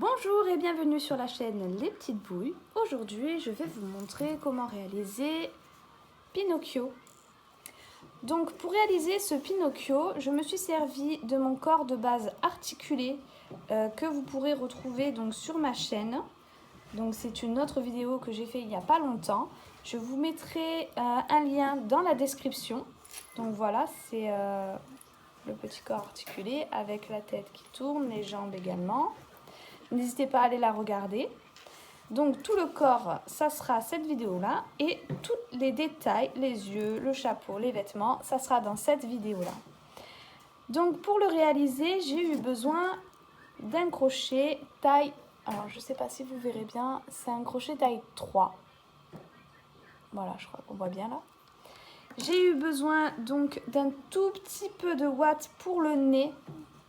Bonjour et bienvenue sur la chaîne Les Petites Bouilles. Aujourd'hui, je vais vous montrer comment réaliser Pinocchio. Donc, pour réaliser ce Pinocchio, je me suis servi de mon corps de base articulé que vous pourrez retrouver donc sur ma chaîne. Donc, c'est une autre vidéo que j'ai fait il n'y a pas longtemps. Je vous mettrai un lien dans la description. Donc voilà, c'est le petit corps articulé avec la tête qui tourne, les jambes également. N'hésitez pas à aller la regarder. Donc tout le corps, ça sera cette vidéo-là. Et tous les détails, les yeux, le chapeau, les vêtements, ça sera dans cette vidéo-là. Donc pour le réaliser, j'ai eu besoin d'un crochet taille... Alors je ne sais pas si vous verrez bien, c'est un crochet taille 3. Voilà, je crois qu'on voit bien là. J'ai eu besoin donc d'un tout petit peu de ouate pour le nez,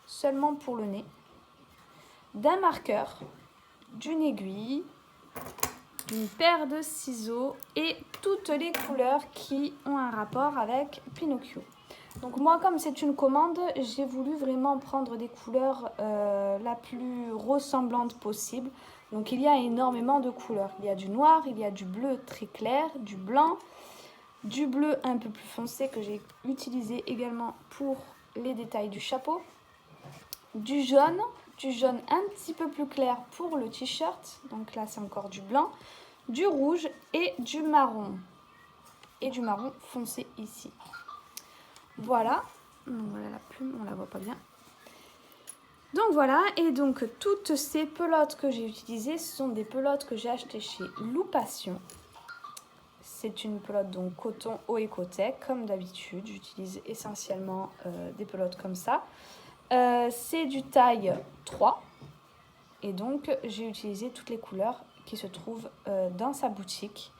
seulement pour le nez. D'un marqueur, d'une aiguille, d'une paire de ciseaux et toutes les couleurs qui ont un rapport avec Pinocchio. Donc moi, comme c'est une commande, j'ai voulu vraiment prendre des couleurs la plus ressemblante possible. Donc il y a énormément de couleurs. Il y a du noir, il y a du bleu très clair, du blanc, du bleu un peu plus foncé que j'ai utilisé également pour les détails du chapeau, du jaune un petit peu plus clair pour le t-shirt, donc là c'est encore du blanc, du rouge et du marron foncé ici. Voilà, donc voilà la plume, on la voit pas bien. Donc voilà, et donc toutes ces pelotes que j'ai utilisées, ce sont des pelotes que j'ai achetées chez Loupation. C'est une pelote donc coton haut écotec, comme d'habitude, j'utilise essentiellement des pelotes comme ça. C'est du taille 3 et donc j'ai utilisé toutes les couleurs qui se trouvent dans sa boutique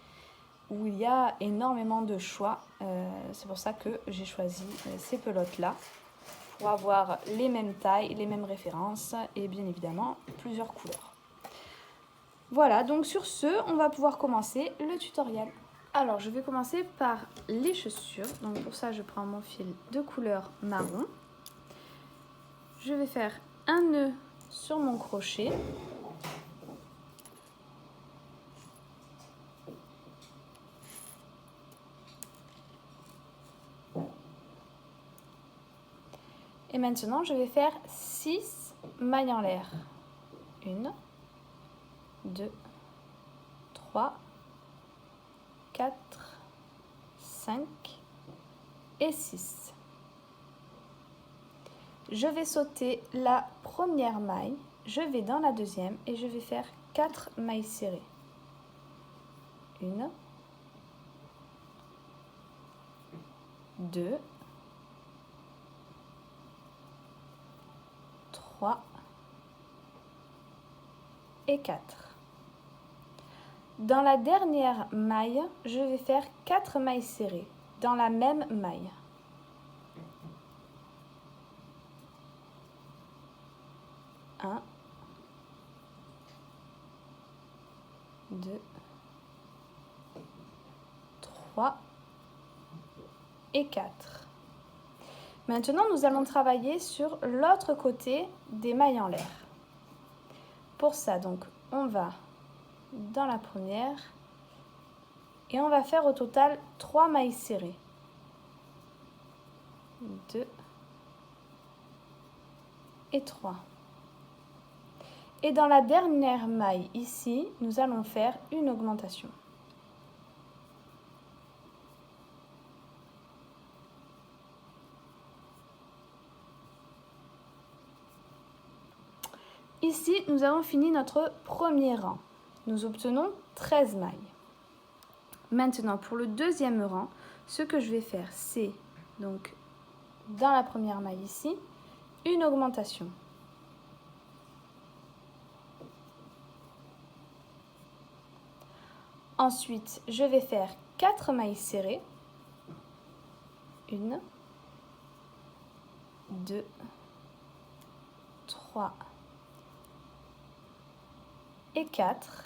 où il y a énormément de choix. C'est pour ça que j'ai choisi ces pelotes là pour avoir les mêmes tailles, les mêmes références et bien évidemment plusieurs couleurs. Voilà, donc sur ce, on va pouvoir commencer le tutoriel. Alors je vais commencer par les chaussures. Donc pour ça je prends mon fil de couleur marron. Je vais faire un nœud sur mon crochet. Et maintenant, je vais faire 6 mailles en l'air. 1, 2, 3, 4, 5 et 6. Je vais sauter la première maille, je vais dans la deuxième et je vais faire 4 mailles serrées. 1, 2, 3 et 4. Dans la dernière maille, je vais faire 4 mailles serrées dans la même maille. 1, 2, 3 et 4. Maintenant, nous allons travailler sur l'autre côté des mailles en l'air. Pour ça, donc, on va dans la première et on va faire au total 3 mailles serrées. 2 et 3. Et dans la dernière maille ici, nous allons faire une augmentation. Ici, nous avons fini notre premier rang. Nous obtenons 13 mailles. Maintenant, pour le deuxième rang, ce que je vais faire, c'est donc dans la première maille ici, une augmentation. Ensuite, je vais faire 4 mailles serrées. 1, 2, 3 et 4.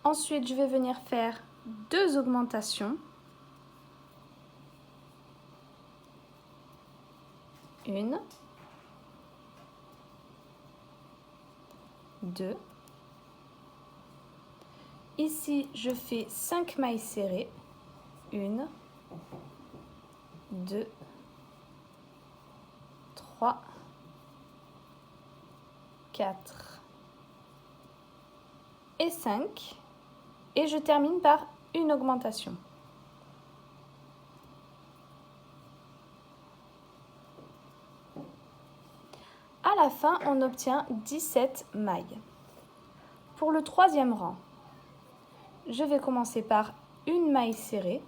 Ensuite, je vais venir faire 2 augmentations. 1 2. Ici, je fais 5 mailles serrées. 1, 2, 3, 4 et 5. Et je termine par une augmentation. À la fin, on obtient 17 mailles. Pour le troisième rang, je vais commencer par une maille serrée.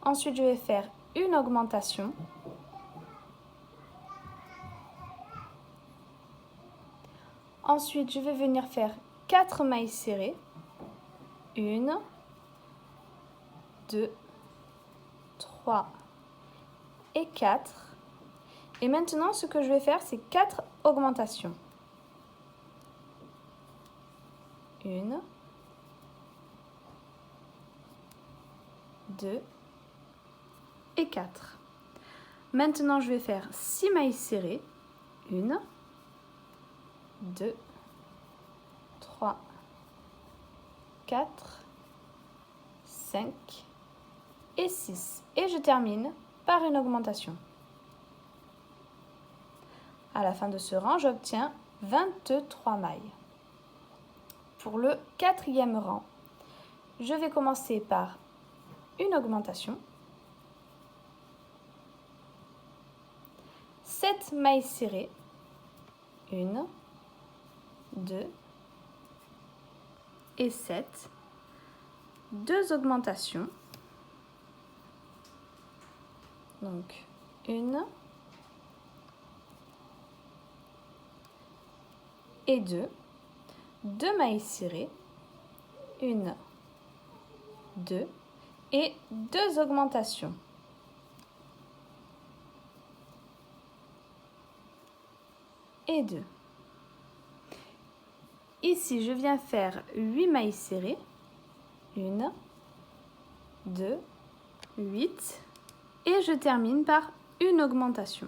Ensuite, je vais faire une augmentation. Ensuite, je vais venir faire 4 mailles serrées. 1, 2, 3 et 4. Et maintenant, ce que je vais faire, c'est 4 augmentations. 1, 2 et 4. Maintenant, je vais faire 6 mailles serrées. 1, 2, 3, 4, 5 et 6. Et je termine par une augmentation. À la fin de ce rang, j'obtiens 23 mailles. Pour le quatrième rang, je vais commencer par une augmentation. 7 mailles serrées. 1, 2 et 7. 2 augmentations. Donc, 1 et 2. 2 mailles serrées. 1, 2 et 2 augmentations. Et 2. Ici, je viens faire 8 mailles serrées. 1, 2, 8. Et je termine par une augmentation.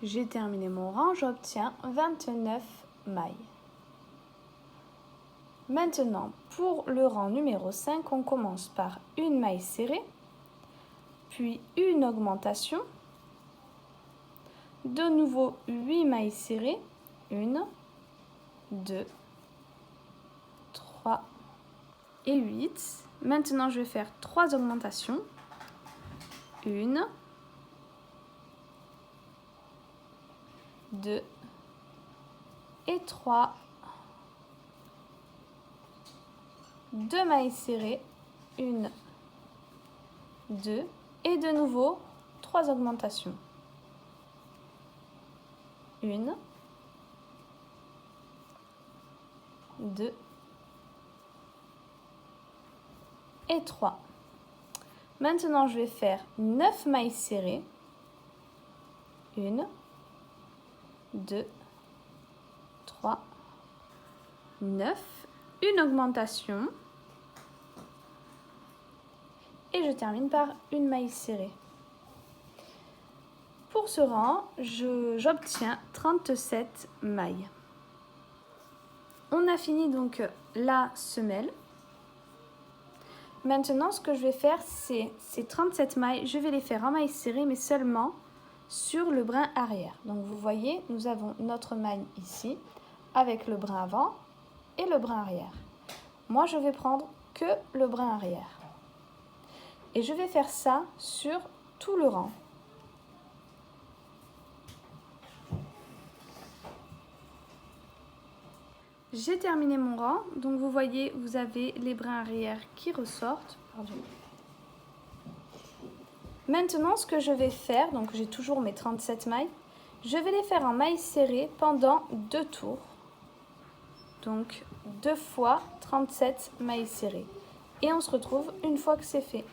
J'ai terminé mon rang, j'obtiens 29 mailles. Maintenant, pour le rang numéro 5, on commence par une maille serrée, puis une augmentation, de nouveau 8 mailles serrées, 1, 2, 3 et 8. Maintenant, je vais faire 3 augmentations, 1, 2 et 3. 2 mailles serrées, 1, 2 et de nouveau 3 augmentations. 1, 2 et 3. Maintenant, je vais faire 9 mailles serrées. 1, 2, 3, 9. Une augmentation. Et je termine par une maille serrée. Pour ce rang, j'obtiens 37 mailles. On a fini donc la semelle. Maintenant, ce que je vais faire, c'est ces 37 mailles, je vais les faire en maille serrée, mais seulement sur le brin arrière. Donc vous voyez, nous avons notre maille ici, avec le brin avant et le brin arrière. Moi, je vais prendre que le brin arrière. Et je vais faire ça sur tout le rang. J'ai terminé mon rang, donc vous voyez, vous avez les brins arrière qui ressortent. Pardon. Maintenant, ce que je vais faire, donc j'ai toujours mes 37 mailles, je vais les faire en mailles serrées pendant 2 tours. Donc 2 fois 37 mailles serrées. Et on se retrouve une fois que c'est fait.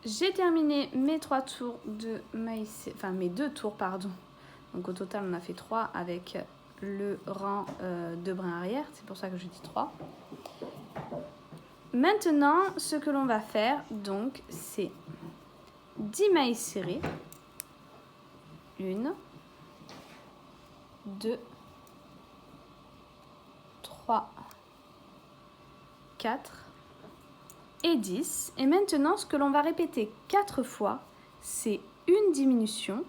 J'ai terminé mes 3 tours de mailles serrées, enfin mes 2 tours, pardon. Donc au total, on a fait 3 avec le rang de brin arrière, c'est pour ça que je dis 3. Maintenant, ce que l'on va faire, donc, c'est 10 mailles serrées. 1, 2, 3, 4 et 10. Et maintenant, ce que l'on va répéter 4 fois, c'est une diminution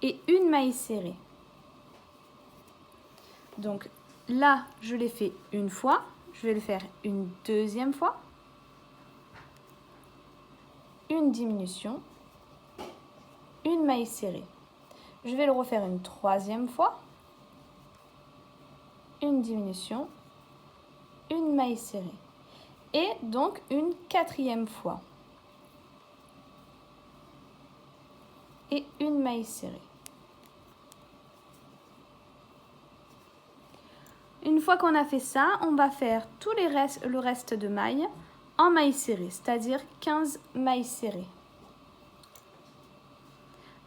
et une maille serrée. Donc là, je l'ai fait une fois, je vais le faire une deuxième fois, une diminution, une maille serrée. Je vais le refaire une troisième fois, une diminution, une maille serrée. Et donc une quatrième fois. Et une maille serrée. Une fois qu'on a fait ça, on va faire le reste de mailles en mailles serrées, c'est-à-dire 15 mailles serrées.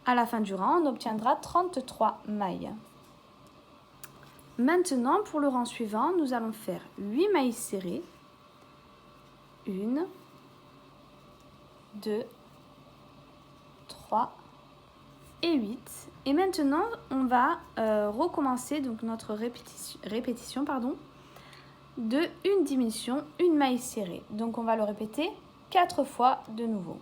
À la fin du rang, on obtiendra 33 mailles. Maintenant, pour le rang suivant, nous allons faire 8 mailles serrées. 1, 2, 3 et 8. Et maintenant, on va recommencer donc notre répétition de une diminution, une maille serrée. Donc on va le répéter 4 fois de nouveau.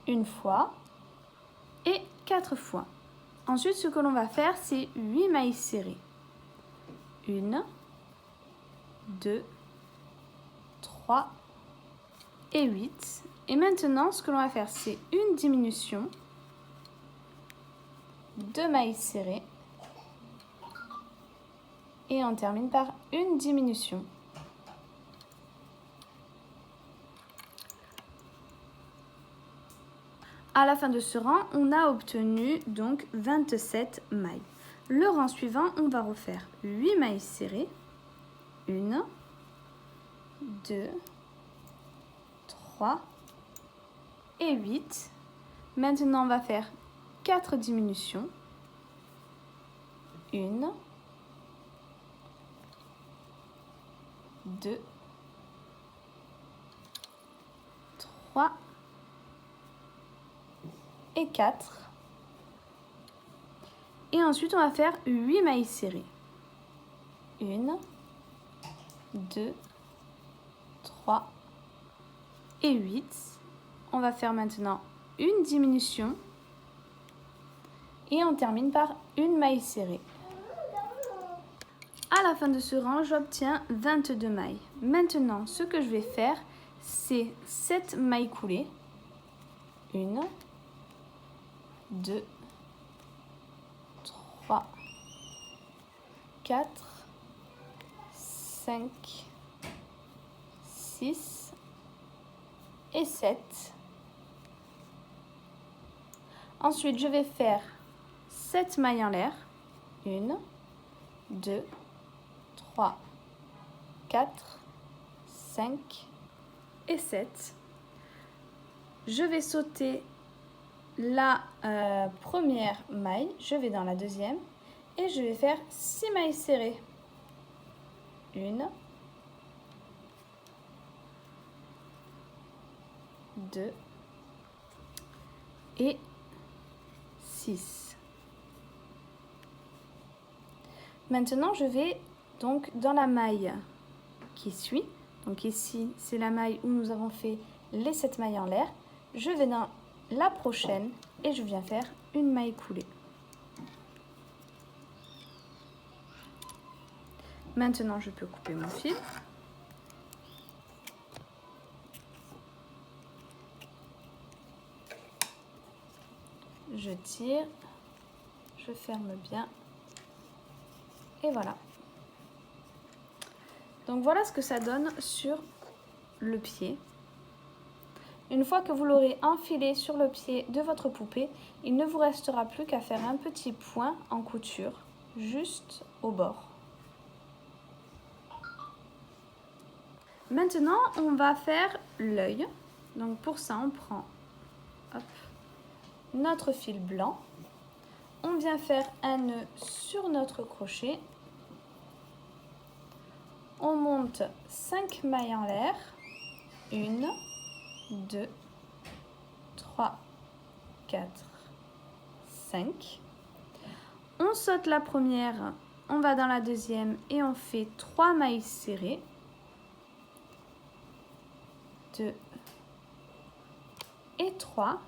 Une fois et 4 fois. Ensuite, ce que l'on va faire, c'est 8 mailles serrées. 1, 2, 3 et 8. Et maintenant, ce que l'on va faire, c'est une diminution, 2 mailles serrées. Et on termine par une diminution. À la fin de ce rang, on a obtenu donc 27 mailles. Le rang suivant, on va refaire 8 mailles serrées. 1, 2, 3 et 8. Maintenant, on va faire 4 diminutions. 1, 2, 3 et 4. Et ensuite, on va faire 8 mailles serrées. 1, 2, 3 et 8. On va faire maintenant une diminution. Et on termine par une maille serrée. À la fin de ce rang, j'obtiens 22 mailles. Maintenant, ce que je vais faire, c'est 7 mailles coulées. 1, 2, 3, 4, 5, 6 et 7. Ensuite, je vais faire 7 mailles en l'air. 1, 2, 3, 4, 5 et 7. Je vais sauter la première maille, je vais dans la deuxième et je vais faire 6 mailles serrées. 1, 2 et 6. Maintenant, je vais donc dans la maille qui suit. Donc ici, c'est la maille où nous avons fait les 7 mailles en l'air. Je vais dans la prochaine et je viens faire une maille coulée. Maintenant, je peux couper mon fil. Je tire, je ferme bien et voilà. Donc voilà ce que ça donne sur le pied. Une fois que vous l'aurez enfilé sur le pied de votre poupée, il ne vous restera plus qu'à faire un petit point en couture, juste au bord. Maintenant, on va faire l'œil. Donc pour ça, on prend notre fil blanc. On vient faire un nœud sur notre crochet. On monte 5 mailles en l'air. 1, 2, 3, 4, 5. On saute la première, on va dans la deuxième et on fait 3 mailles serrées. 2 et 3.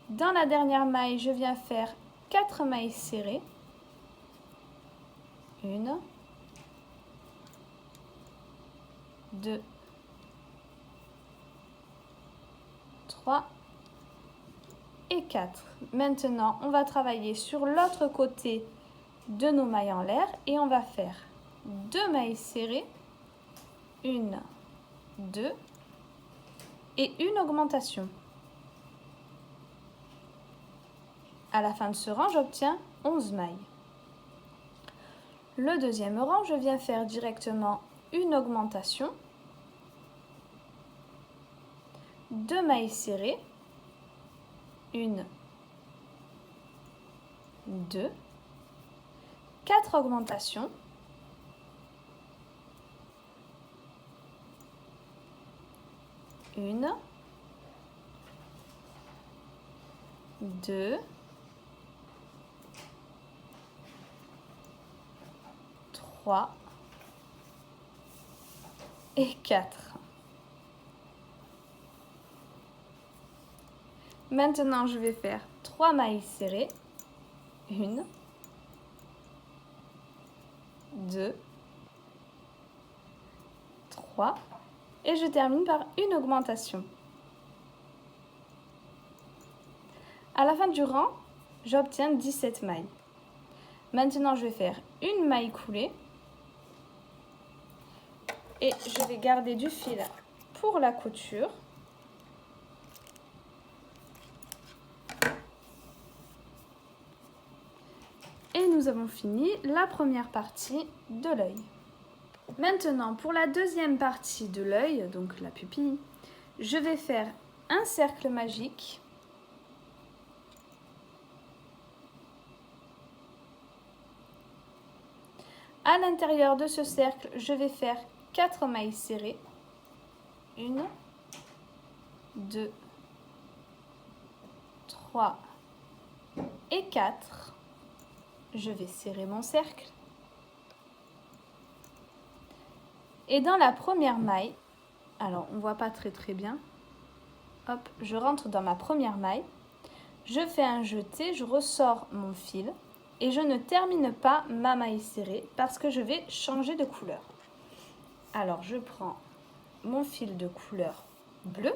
Dans la dernière maille, je viens faire 4 mailles serrées. 1, 2, 3 et 4. Maintenant, on va travailler sur l'autre côté de nos mailles en l'air et on va faire 2 mailles serrées, 1, 2 et une augmentation. À la fin de ce rang, j'obtiens 11 mailles. Le deuxième rang, je viens faire directement une augmentation, 2 mailles serrées, 1, 2, 4 augmentations, 1, 2, 3 et 4. Maintenant, je vais faire 3 mailles serrées. 1, 2, 3 et je termine par une augmentation. À la fin du rang, j'obtiens 17 mailles. Maintenant, je vais faire une maille coulée et je vais garder du fil pour la couture. Et nous avons fini la première partie de l'œil. Maintenant, pour la deuxième partie de l'œil, donc la pupille, je vais faire un cercle magique. À l'intérieur de ce cercle, je vais faire 4 mailles serrées. 1, 2, 3 et 4. Je vais serrer mon cercle. Et dans la première maille, alors on ne voit pas très bien, hop, je rentre dans ma première maille, je fais un jeté, je ressors mon fil et je ne termine pas ma maille serrée parce que je vais changer de couleur. Alors je prends mon fil de couleur bleue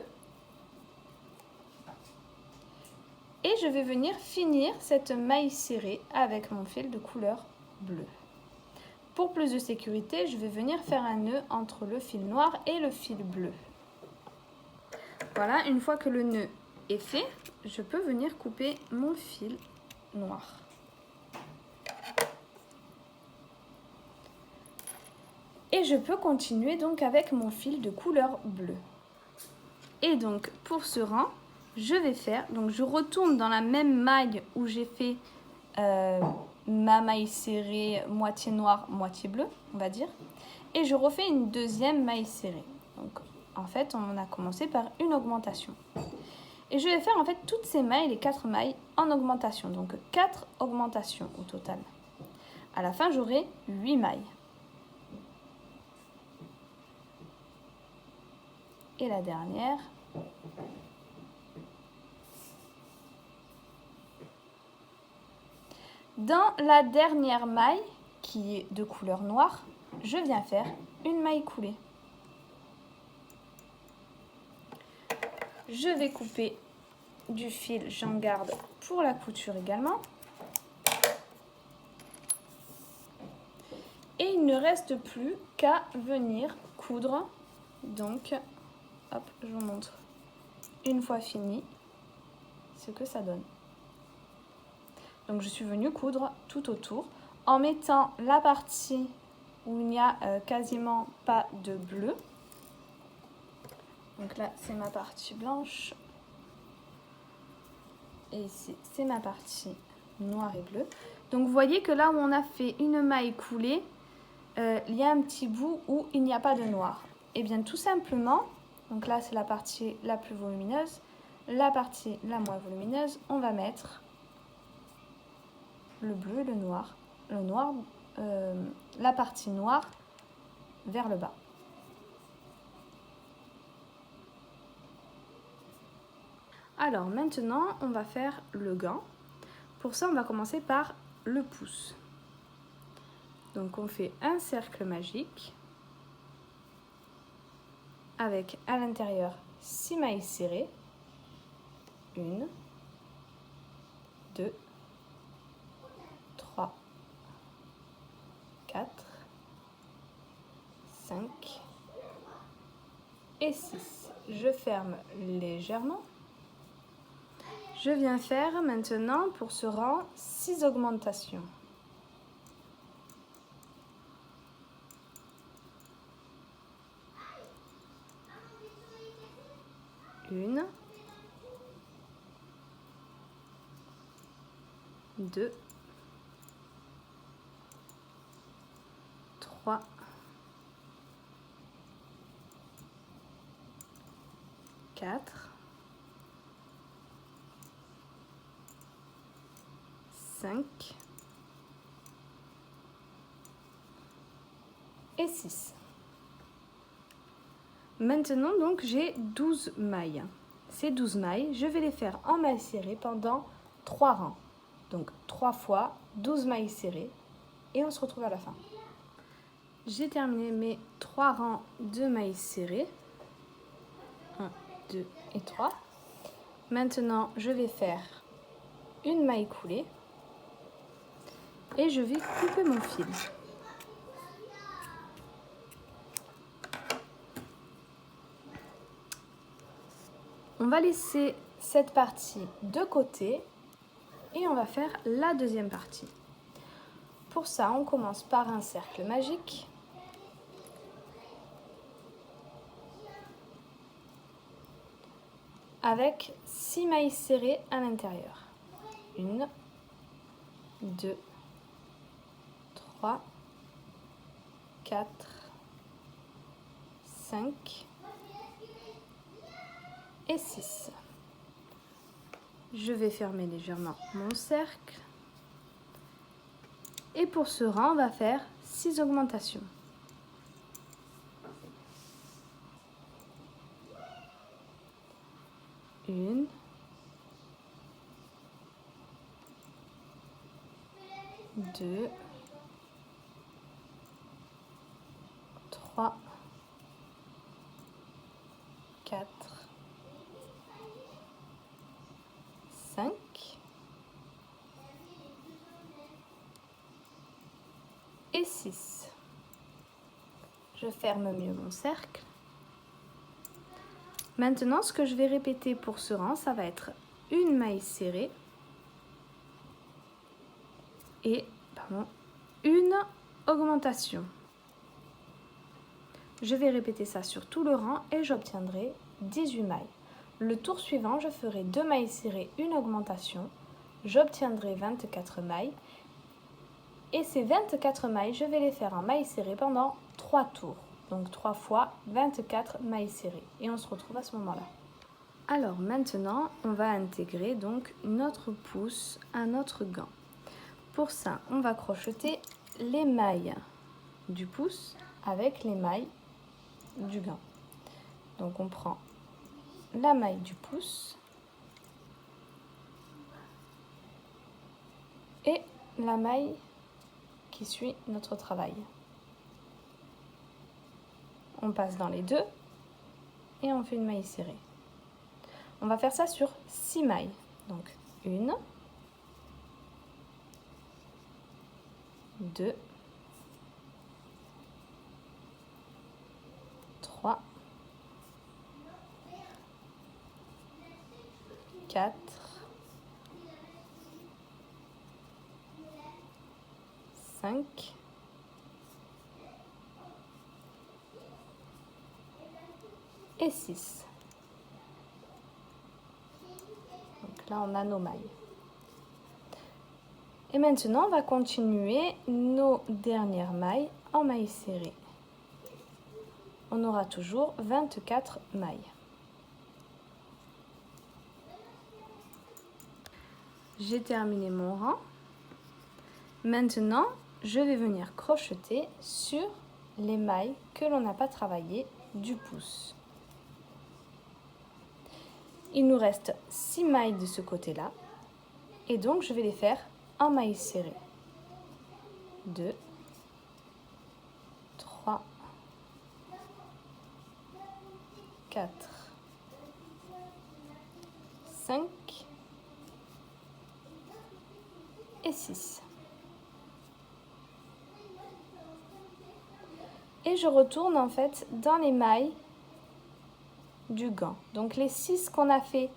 et je vais venir finir cette maille serrée avec mon fil de couleur bleue. Pour plus de sécurité, je vais venir faire un nœud entre le fil noir et le fil bleu. Voilà, une fois que le nœud est fait, je peux venir couper mon fil noir. Et je peux continuer donc avec mon fil de couleur bleue. Et donc pour ce rang, je vais faire, donc je retourne dans la même maille où j'ai fait ma maille serrée moitié noire, moitié bleue, on va dire. Et je refais une deuxième maille serrée. Donc en fait, on a commencé par une augmentation. Et je vais faire en fait toutes ces mailles, les 4 mailles, en augmentation. Donc 4 augmentations au total. À la fin, j'aurai 8 mailles. Et la dernière. Dans la dernière maille, qui est de couleur noire, je viens faire une maille coulée. Je vais couper du fil, j'en garde pour la couture également. Et il ne reste plus qu'à venir coudre. Donc, hop, je vous montre une fois fini ce que ça donne. Donc je suis venue coudre tout autour en mettant la partie où il n'y a quasiment pas de bleu. Donc là c'est ma partie blanche et ici c'est ma partie noire et bleue. Donc vous voyez que là où on a fait une maille coulée, il y a un petit bout où il n'y a pas de noir? Eh bien tout simplement, donc là c'est la partie la plus volumineuse, la partie la moins volumineuse, on va mettre le bleu et le noir, la partie noire vers le bas. Alors maintenant on va faire le gant. Pour ça on va commencer par le pouce. Donc on fait un cercle magique avec à l'intérieur 6 mailles serrées. 1, 2, 3, 4, 5 et 6. Je ferme légèrement. Je viens faire maintenant pour ce rang 6 augmentations. 1, 2, 3, 4, 5 et 6. Maintenant donc j'ai 12 mailles. Ces 12 mailles, je vais les faire en mailles serrées pendant 3 rangs. Donc 3 fois 12 mailles serrées et on se retrouve à la fin. J'ai terminé mes 3 rangs de mailles serrées. 1, 2 et 3. Maintenant, je vais faire une maille coulée et je vais couper mon fil. On va laisser cette partie de côté et on va faire la deuxième partie. Pour ça, on commence par un cercle magique. Avec 6 mailles serrées à l'intérieur. 1, 2, 3, 4, 5 et 6. Je vais fermer légèrement mon cercle. Et pour ce rang, on va faire 6 augmentations. 1, 2, 3, 4, 5 et 6. Je ferme mieux mon cercle. Maintenant, ce que je vais répéter pour ce rang, ça va être une maille serrée et une augmentation. Je vais répéter ça sur tout le rang et j'obtiendrai 18 mailles. Le tour suivant, je ferai 2 mailles serrées, une augmentation. J'obtiendrai 24 mailles. Et ces 24 mailles, je vais les faire en mailles serrées pendant 3 tours. Donc 3 fois 24 mailles serrées. Et on se retrouve à ce moment-là. Alors maintenant, on va intégrer donc notre pouce à notre gant. Pour ça, on va crocheter les mailles du pouce avec les mailles du gant. Donc on prend la maille du pouce et la maille qui suit notre travail. On passe dans les deux et on fait une maille serrée. On va faire ça sur 6 mailles. Donc 1, 2, 3, 4, 5 et 6. Donc là, on a nos mailles. Et maintenant, on va continuer nos dernières mailles en mailles serrées. On aura toujours 24 mailles. J'ai terminé mon rang. Maintenant, je vais venir crocheter sur les mailles que l'on n'a pas travaillées du pouce. Il nous reste 6 mailles de ce côté-là et donc je vais les faire en mailles serrées. 2, 3, 4, 5 et 6. Et je retourne en fait dans les mailles du gant. Donc les 6 qu'on a fait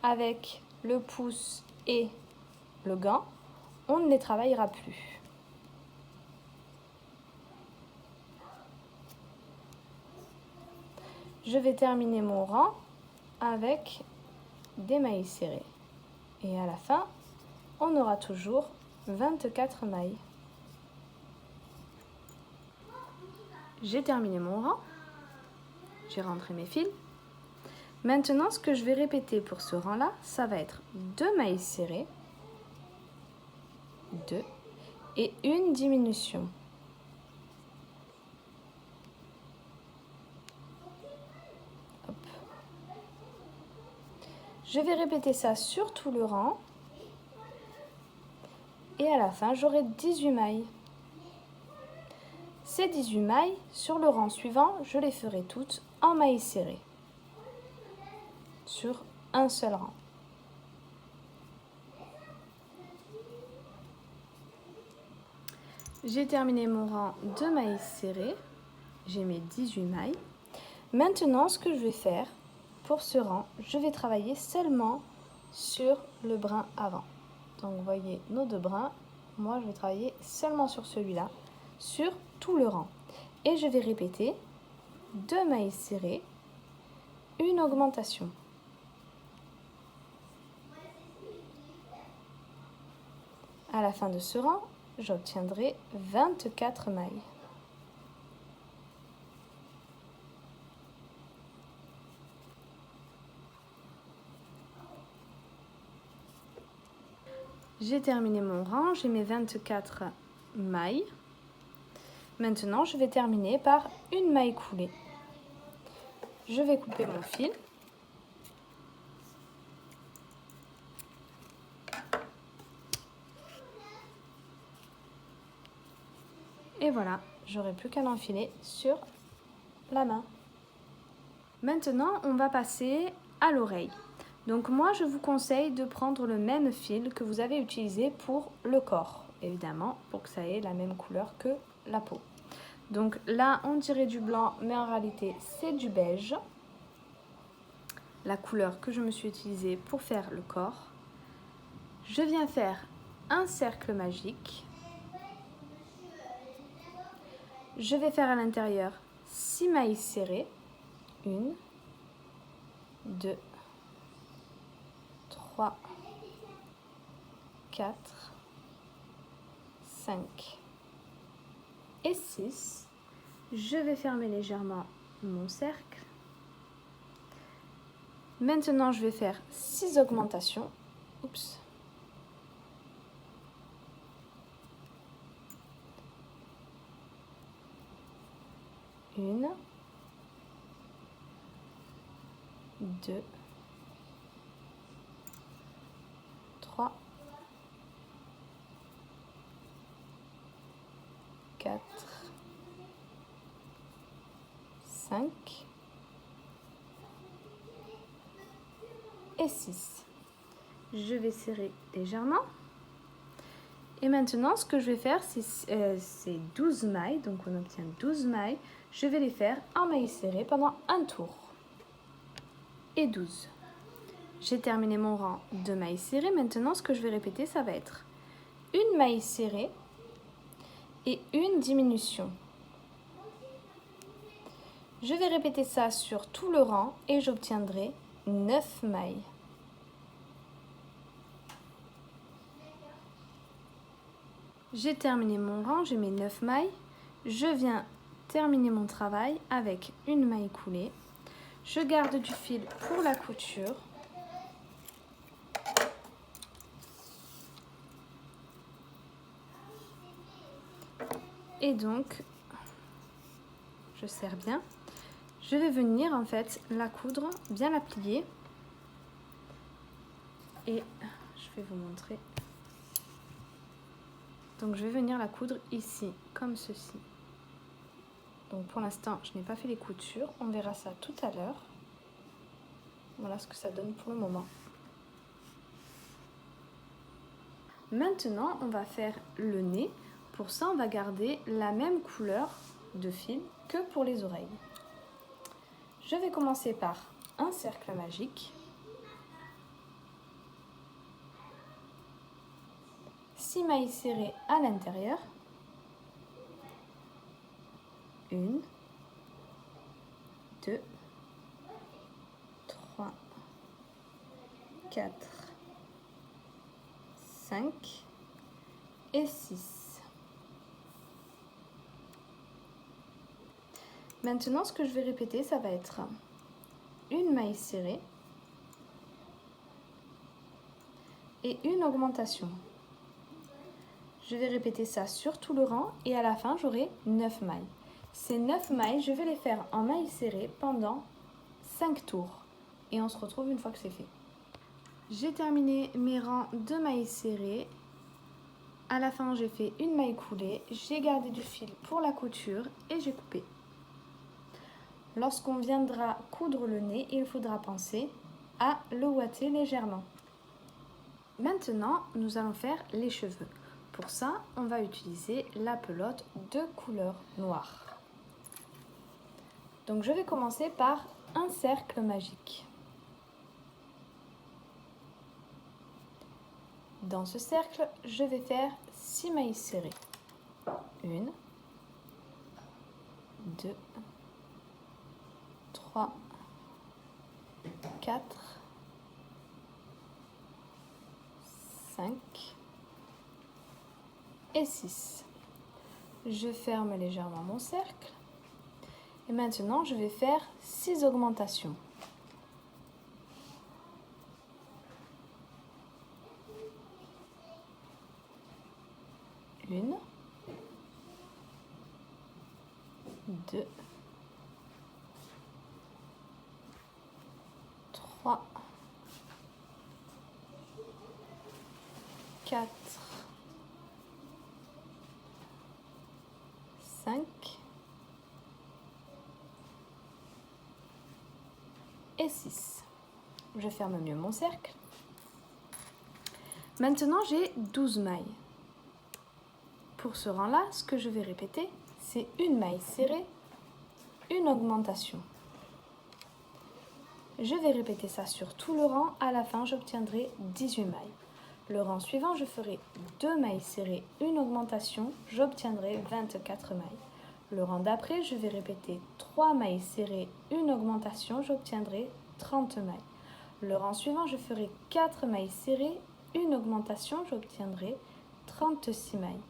avec le pouce et le gant, on ne les travaillera plus. Je vais terminer mon rang avec des mailles serrées. Et à la fin, on aura toujours 24 mailles. J'ai terminé mon rang. J'ai rentré mes fils. Maintenant, ce que je vais répéter pour ce rang-là, ça va être 2 mailles serrées, 2 et une diminution. Hop. Je vais répéter ça sur tout le rang. Et à la fin, j'aurai 18 mailles. Ces 18 mailles, sur le rang suivant, je les ferai toutes en mailles serrées. Sur un seul rang. J'ai terminé mon rang de mailles serrées. J'ai mes 18 mailles. Maintenant, ce que je vais faire pour ce rang, je vais travailler seulement sur le brin avant. Donc, vous voyez nos 2 brins. Moi, je vais travailler seulement sur celui-là, sur tout le rang. Et je vais répéter 2 mailles serrées, une augmentation. À la fin de ce rang, j'obtiendrai 24 mailles. J'ai terminé mon rang, j'ai mes 24 mailles. Maintenant, je vais terminer par une maille coulée. Je vais couper mon fil. Et voilà, j'aurai plus qu'à l'enfiler sur la main. Maintenant, on va passer à l'oreille. Donc moi, je vous conseille de prendre le même fil que vous avez utilisé pour le corps, évidemment, pour que ça ait la même couleur que la peau. Donc là, on dirait du blanc, mais en réalité, c'est du beige. La couleur que je me suis utilisée pour faire le corps. Je viens faire un cercle magique. Je vais faire à l'intérieur 6 mailles serrées. 1, 2, 3, 4, 5 et 6. Je vais fermer légèrement mon cercle. Maintenant, je vais faire 6 augmentations. Oups. Une, 2, 3, 4, 5 et 6. Je vais serrer légèrement. Et maintenant, ce que je vais faire, c'est 12 mailles. Donc, on obtient 12 mailles. Je vais les faire en mailles serrées pendant un tour. Et 12. J'ai terminé mon rang de mailles serrées. Maintenant, ce que je vais répéter, ça va être une maille serrée et une diminution. Je vais répéter ça sur tout le rang et j'obtiendrai 9 mailles. J'ai terminé mon rang, j'ai mes 9 mailles. Je viens terminer mon travail avec une maille coulée. Je garde du fil pour la couture. Et donc, je serre bien. Je vais venir en fait la coudre, bien la plier. Et je vais vous montrer. Donc je vais venir la coudre ici, comme ceci. Donc pour l'instant, je n'ai pas fait les coutures. On verra ça tout à l'heure. Voilà ce que ça donne pour le moment. Maintenant, on va faire le nez. Pour ça, on va garder la même couleur de fil que pour les oreilles. Je vais commencer par un cercle magique. 6 mailles serrées à l'intérieur. 1, 2, 3, 4, 5 et 6. Maintenant, ce que je vais répéter, ça va être une maille serrée et une augmentation. Je vais répéter ça sur tout le rang et à la fin, j'aurai 9 mailles. Ces 9 mailles, je vais les faire en mailles serrées pendant 5 tours. Et on se retrouve une fois que c'est fait. J'ai terminé mes rangs de mailles serrées. À la fin, j'ai fait une maille coulée. J'ai gardé du fil pour la couture et j'ai coupé. Lorsqu'on viendra coudre le nez, il faudra penser à le ouater légèrement. Maintenant, nous allons faire les cheveux. Pour ça, on va utiliser la pelote de couleur noire. Donc je vais commencer par un cercle magique. Dans ce cercle, je vais faire 6 mailles serrées. 1, 2, 3, 4, 5 et 6. Je ferme légèrement mon cercle. Et maintenant, je vais faire 6 augmentations. 1, 2, 3, 4, 5 et 6. Je ferme mieux mon cercle. Maintenant, j'ai 12 mailles. Pour ce rang-là, ce que je vais répéter, c'est une maille serrée, une augmentation. Je vais répéter ça sur tout le rang. À la fin, j'obtiendrai 18 mailles. Le rang suivant, je ferai 2 mailles serrées, une augmentation, j'obtiendrai 24 mailles. Le rang d'après, je vais répéter 3 mailles serrées, une augmentation, j'obtiendrai 30 mailles. Le rang suivant, je ferai 4 mailles serrées, une augmentation, j'obtiendrai 36 mailles.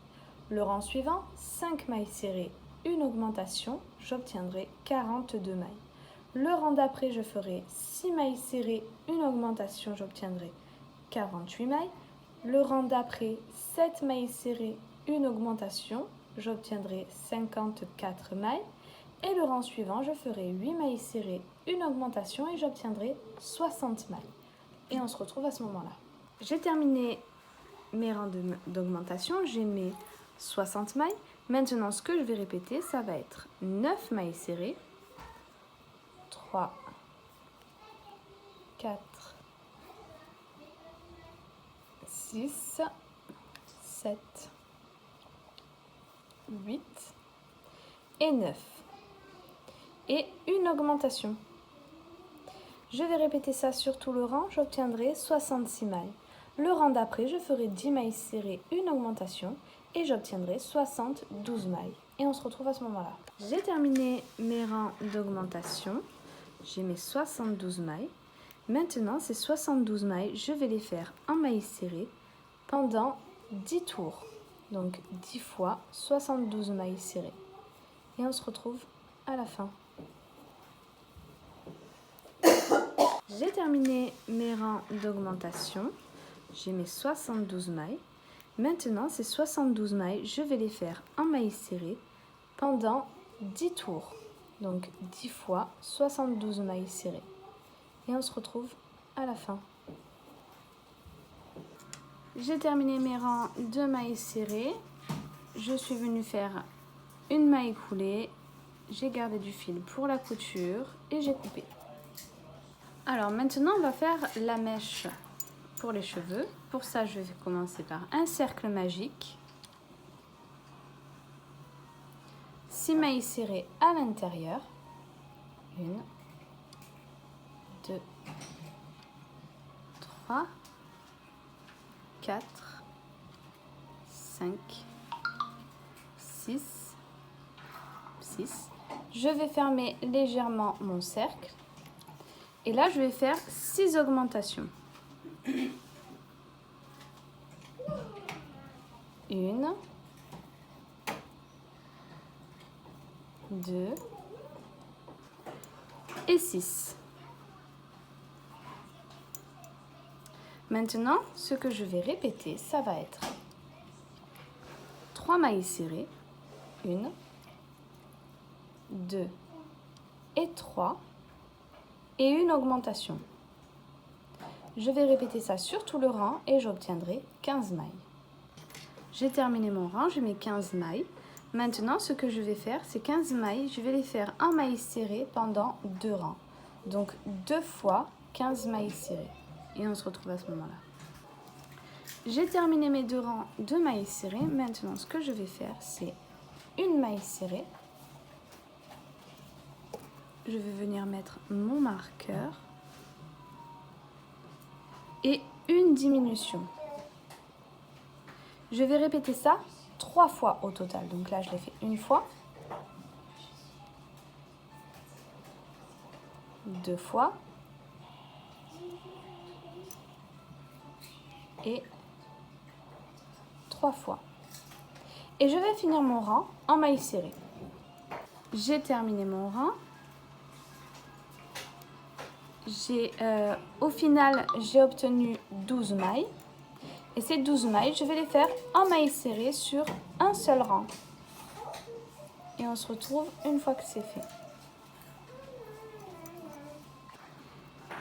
Le rang suivant, 5 mailles serrées, une augmentation, j'obtiendrai 42 mailles. Le rang d'après, je ferai 6 mailles serrées, une augmentation, j'obtiendrai 48 mailles. Le rang d'après, 7 mailles serrées, une augmentation, j'obtiendrai 54 mailles. Et le rang suivant, je ferai 8 mailles serrées, une augmentation et j'obtiendrai 60 mailles. Et on se retrouve à ce moment-là. J'ai terminé mes rangs d'augmentation, j'ai mes 60 mailles. Maintenant, ce que je vais répéter, ça va être 9 mailles serrées, 3, 4, 6, 7, 8 et 9. Et une augmentation. Je vais répéter ça sur tout le rang, j'obtiendrai 66 mailles. Le rang d'après, je ferai 10 mailles serrées, une augmentation et j'obtiendrai 72 mailles. Et on se retrouve à ce moment-là. J'ai terminé mes rangs d'augmentation. J'ai mes 72 mailles. Maintenant, ces 72 mailles, je vais les faire en mailles serrées pendant 10 tours. Donc 10 fois 72 mailles serrées. Et on se retrouve à la fin. J'ai terminé mes rangs d'augmentation. J'ai mes 72 mailles. Maintenant, ces 72 mailles, je vais les faire en mailles serrées pendant 10 tours. Donc 10 fois 72 mailles serrées. Et on se retrouve à la fin. J'ai terminé mes rangs de mailles serrées. Je suis venue faire une maille coulée. J'ai gardé du fil pour la couture et j'ai coupé. Alors maintenant, on va faire la mèche pour les cheveux. Pour ça, je vais commencer par un cercle magique. 6 mailles serrées à l'intérieur. 1, 2, 3, 4, 5, 6. Je vais fermer légèrement mon cercle. Et là, je vais faire 6 augmentations. 1, 2 et 6. Maintenant, ce que je vais répéter, ça va être 3 mailles serrées, 1, 2 et 3, et une augmentation. Je vais répéter ça sur tout le rang et j'obtiendrai 15 mailles. J'ai terminé mon rang, j'ai mes 15 mailles. Maintenant, ce que je vais faire, ces 15 mailles, je vais les faire en mailles serrées pendant 2 rangs. Donc 2 fois 15 mailles serrées. Et on se retrouve à ce moment-là. J'ai terminé mes 2 rangs de mailles serrées. Maintenant, ce que je vais faire, c'est une maille serrée. Je vais venir mettre mon marqueur et une diminution. Je vais répéter ça 3 fois au total. Donc là, je l'ai fait une fois, 2 fois et 3 fois. Et je vais finir mon rang en mailles serrées. J'ai terminé mon rang. Au final, j'ai obtenu 12 mailles. Et ces 12 mailles, je vais les faire en mailles serrées sur un seul rang. Et on se retrouve une fois que c'est fait.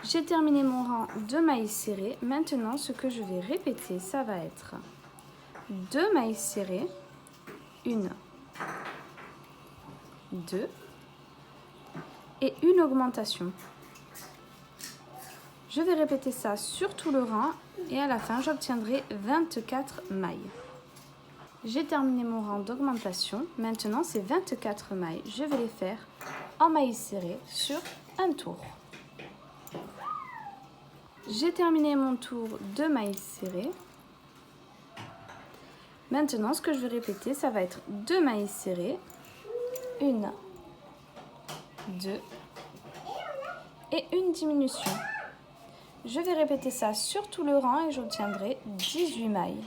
J'ai terminé mon rang de mailles serrées. Maintenant, ce que je vais répéter, ça va être 2 mailles serrées, 1, 2 et une augmentation. Je vais répéter ça sur tout le rang et à la fin, j'obtiendrai 24 mailles. J'ai terminé mon rang d'augmentation. Maintenant, ces 24 mailles, je vais les faire en mailles serrées sur un tour. J'ai terminé mon tour de mailles serrées. Maintenant, ce que je vais répéter, ça va être 2 mailles serrées, 1, 2 et une diminution. Je vais répéter ça sur tout le rang et j'obtiendrai 18 mailles.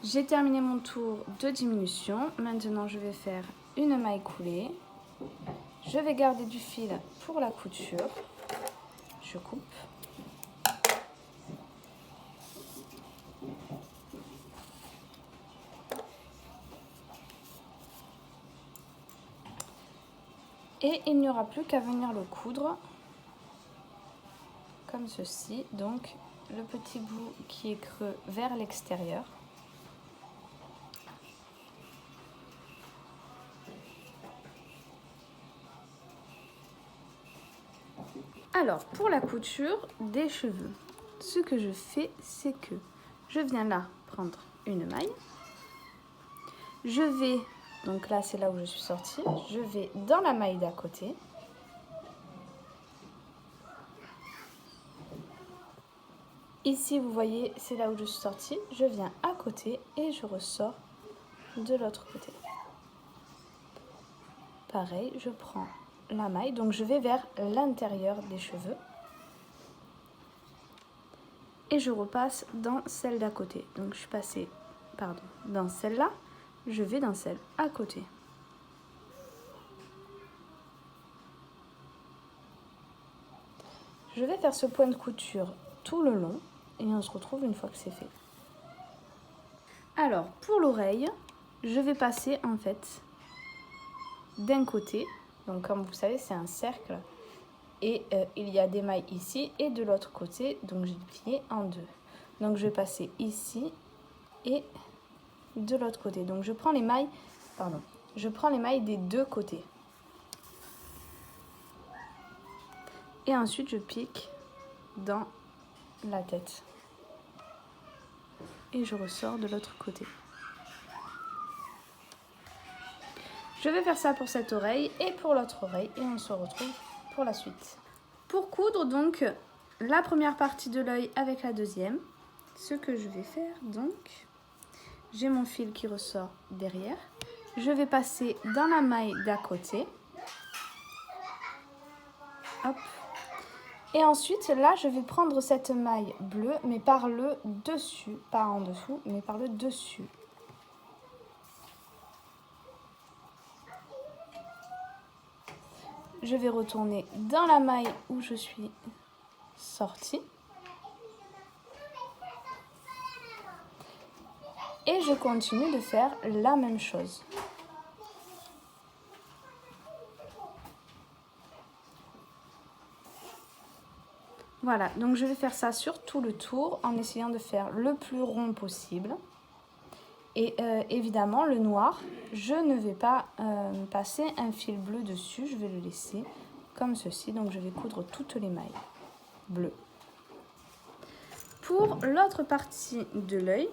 J'ai terminé mon tour de diminution. Maintenant, je vais faire une maille coulée. Je vais garder du fil pour la couture. Je coupe. Et il n'y aura plus qu'à venir le coudre comme ceci. Donc, le petit bout qui est creux vers l'extérieur. Alors, pour la couture des cheveux, ce que je fais, c'est que je viens là prendre une maille. Je vais, donc là c'est là où je suis sortie, je vais dans la maille d'à côté. Ici, vous voyez, c'est là où je suis sortie. Je viens à côté et je ressors de l'autre côté. Pareil, je prends la maille, donc je vais vers l'intérieur des cheveux. et je repasse dans celle d'à côté. Donc je suis passée, pardon, dans celle-là, je vais dans celle à côté. Je vais faire ce point de couture tout le long et on se retrouve une fois que c'est fait. Alors pour l'oreille, je vais passer en fait d'un côté, donc comme vous savez c'est un cercle et il y a des mailles ici et de l'autre côté, donc j'ai plié en deux. Donc je vais passer ici et de l'autre côté. Donc je prends les mailles, des deux côtés. Et ensuite je pique dans la tête. Et je ressors de l'autre côté. Je vais faire ça pour cette oreille et pour l'autre oreille et on se retrouve pour la suite. Pour coudre donc la première partie de l'œil avec la deuxième, ce que je vais faire donc, j'ai mon fil qui ressort derrière. Je vais passer dans la maille d'à côté. Hop. Et ensuite, là, je vais prendre cette maille bleue, mais par le dessus, pas en dessous, mais par le dessus. Je vais retourner dans la maille où je suis sortie. Et je continue de faire la même chose. Voilà, donc je vais faire ça sur tout le tour en essayant de faire le plus rond possible. Et évidemment, le noir, je ne vais pas passer un fil bleu dessus, je vais le laisser comme ceci. Donc je vais coudre toutes les mailles bleues. Pour l'autre partie de l'œil,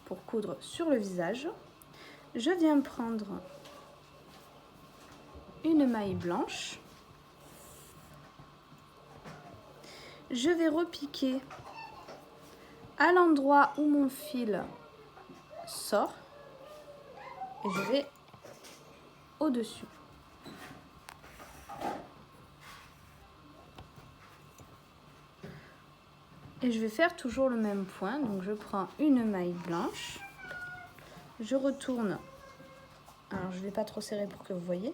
pour coudre sur le visage, je viens prendre une maille blanche. Je vais repiquer à l'endroit où mon fil sort et je vais au-dessus. Et je vais faire toujours le même point, donc je prends une maille blanche, je retourne, alors je ne vais pas trop serrer pour que vous voyez,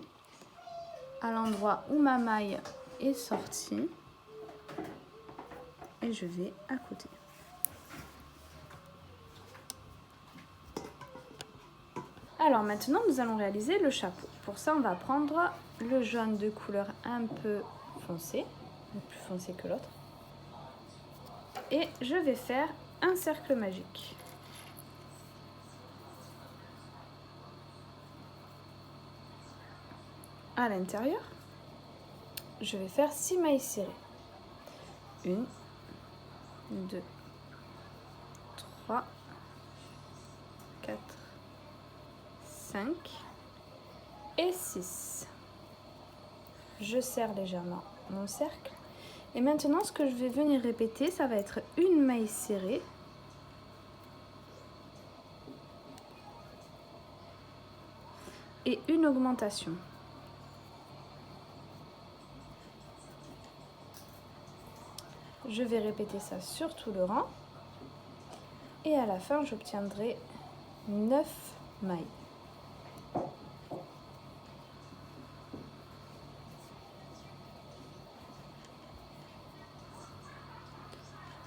à l'endroit où ma maille est sortie et je vais à côté. Alors maintenant nous allons réaliser le chapeau. Pour ça on va prendre le jaune de couleur un peu foncé, plus foncé que l'autre. Et je vais faire un cercle magique. À l'intérieur, je vais faire 6 mailles serrées. 1, 2, 3, 4, 5 et 6. Je serre légèrement mon cercle. Et maintenant, ce que je vais venir répéter, ça va être une maille serrée. Et une augmentation. Je vais répéter ça sur tout le rang. Et à la fin, j'obtiendrai 9 mailles.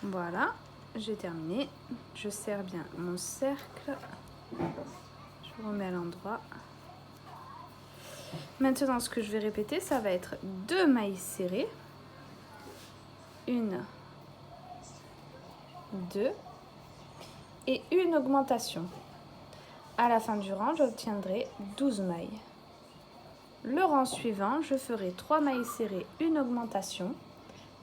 Voilà, j'ai terminé. Je serre bien mon cercle. Je remets à l'endroit. Maintenant, ce que je vais répéter, ça va être 2 mailles serrées. 1, 2 et une augmentation. À la fin du rang, j'obtiendrai 12 mailles. Le rang suivant, je ferai 3 mailles serrées, une augmentation.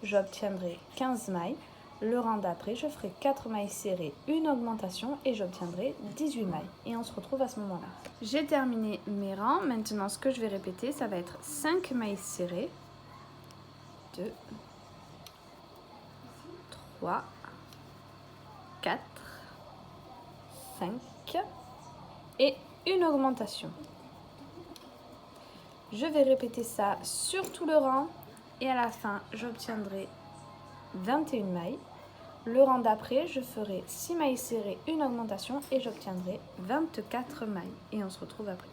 J'obtiendrai 15 mailles. Le rang d'après, je ferai 4 mailles serrées, une augmentation et j'obtiendrai 18 mailles. Et on se retrouve à ce moment-là. J'ai terminé mes rangs. Maintenant, ce que je vais répéter, ça va être 5 mailles serrées. 2, 3, 4, 5 et une augmentation. Je vais répéter ça sur tout le rang et à la fin, j'obtiendrai 21 mailles. Le rang d'après, je ferai 6 mailles serrées, une augmentation et j'obtiendrai 24 mailles. Et on se retrouve après.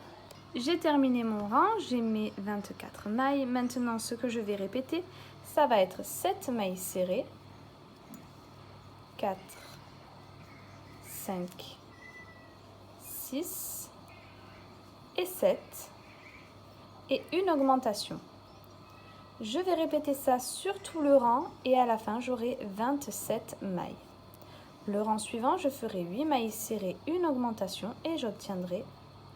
J'ai terminé mon rang, j'ai mes 24 mailles. Maintenant, ce que je vais répéter, ça va être 7 mailles serrées, 4, 5, 6 et 7 et une augmentation. Je vais répéter ça sur tout le rang et à la fin, j'aurai 27 mailles. Le rang suivant, je ferai 8 mailles serrées, une augmentation et j'obtiendrai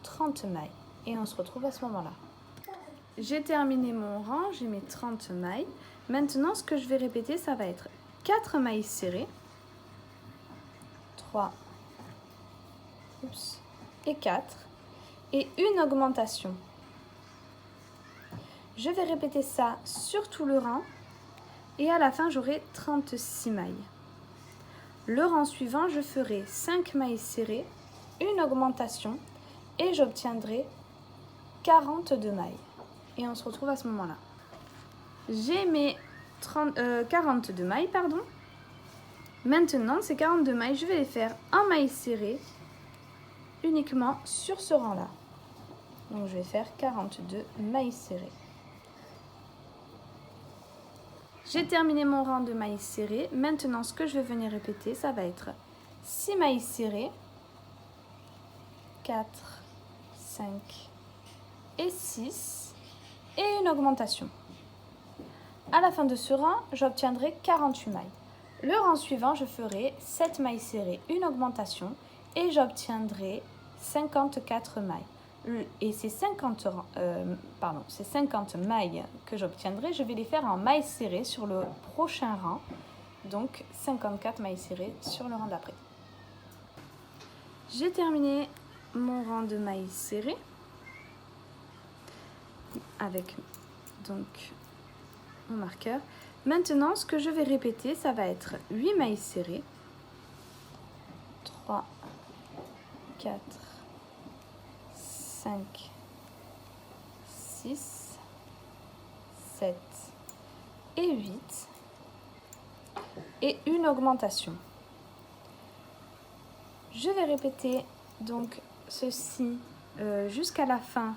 30 mailles. Et on se retrouve à ce moment-là. J'ai terminé mon rang, j'ai mes 30 mailles. Maintenant, ce que je vais répéter, ça va être 4 mailles serrées, 3 et 4 et une augmentation. Je vais répéter ça sur tout le rang et à la fin, j'aurai 36 mailles. Le rang suivant, je ferai 5 mailles serrées, une augmentation et j'obtiendrai 42 mailles. Et on se retrouve à ce moment-là. J'ai mes 42 mailles, pardon. Maintenant, ces 42 mailles, je vais les faire en mailles serrées uniquement sur ce rang-là. Donc, je vais faire 42 mailles serrées. J'ai terminé mon rang de mailles serrées. Maintenant, ce que je vais venir répéter, ça va être 6 mailles serrées, 4, 5 et 6 et une augmentation. À la fin de ce rang, j'obtiendrai 48 mailles. Le rang suivant, je ferai 7 mailles serrées, une augmentation et j'obtiendrai 54 mailles. Et ces 50 mailles que j'obtiendrai, je vais les faire en mailles serrées sur le prochain rang. Donc 54 mailles serrées sur le rang d'après. J'ai terminé mon rang de mailles serrées avec donc mon marqueur. Maintenant, ce que je vais répéter, ça va être 8 mailles serrées, 3, 4, 5, 6, 7 et 8 et une augmentation. Je vais répéter donc ceci jusqu'à la fin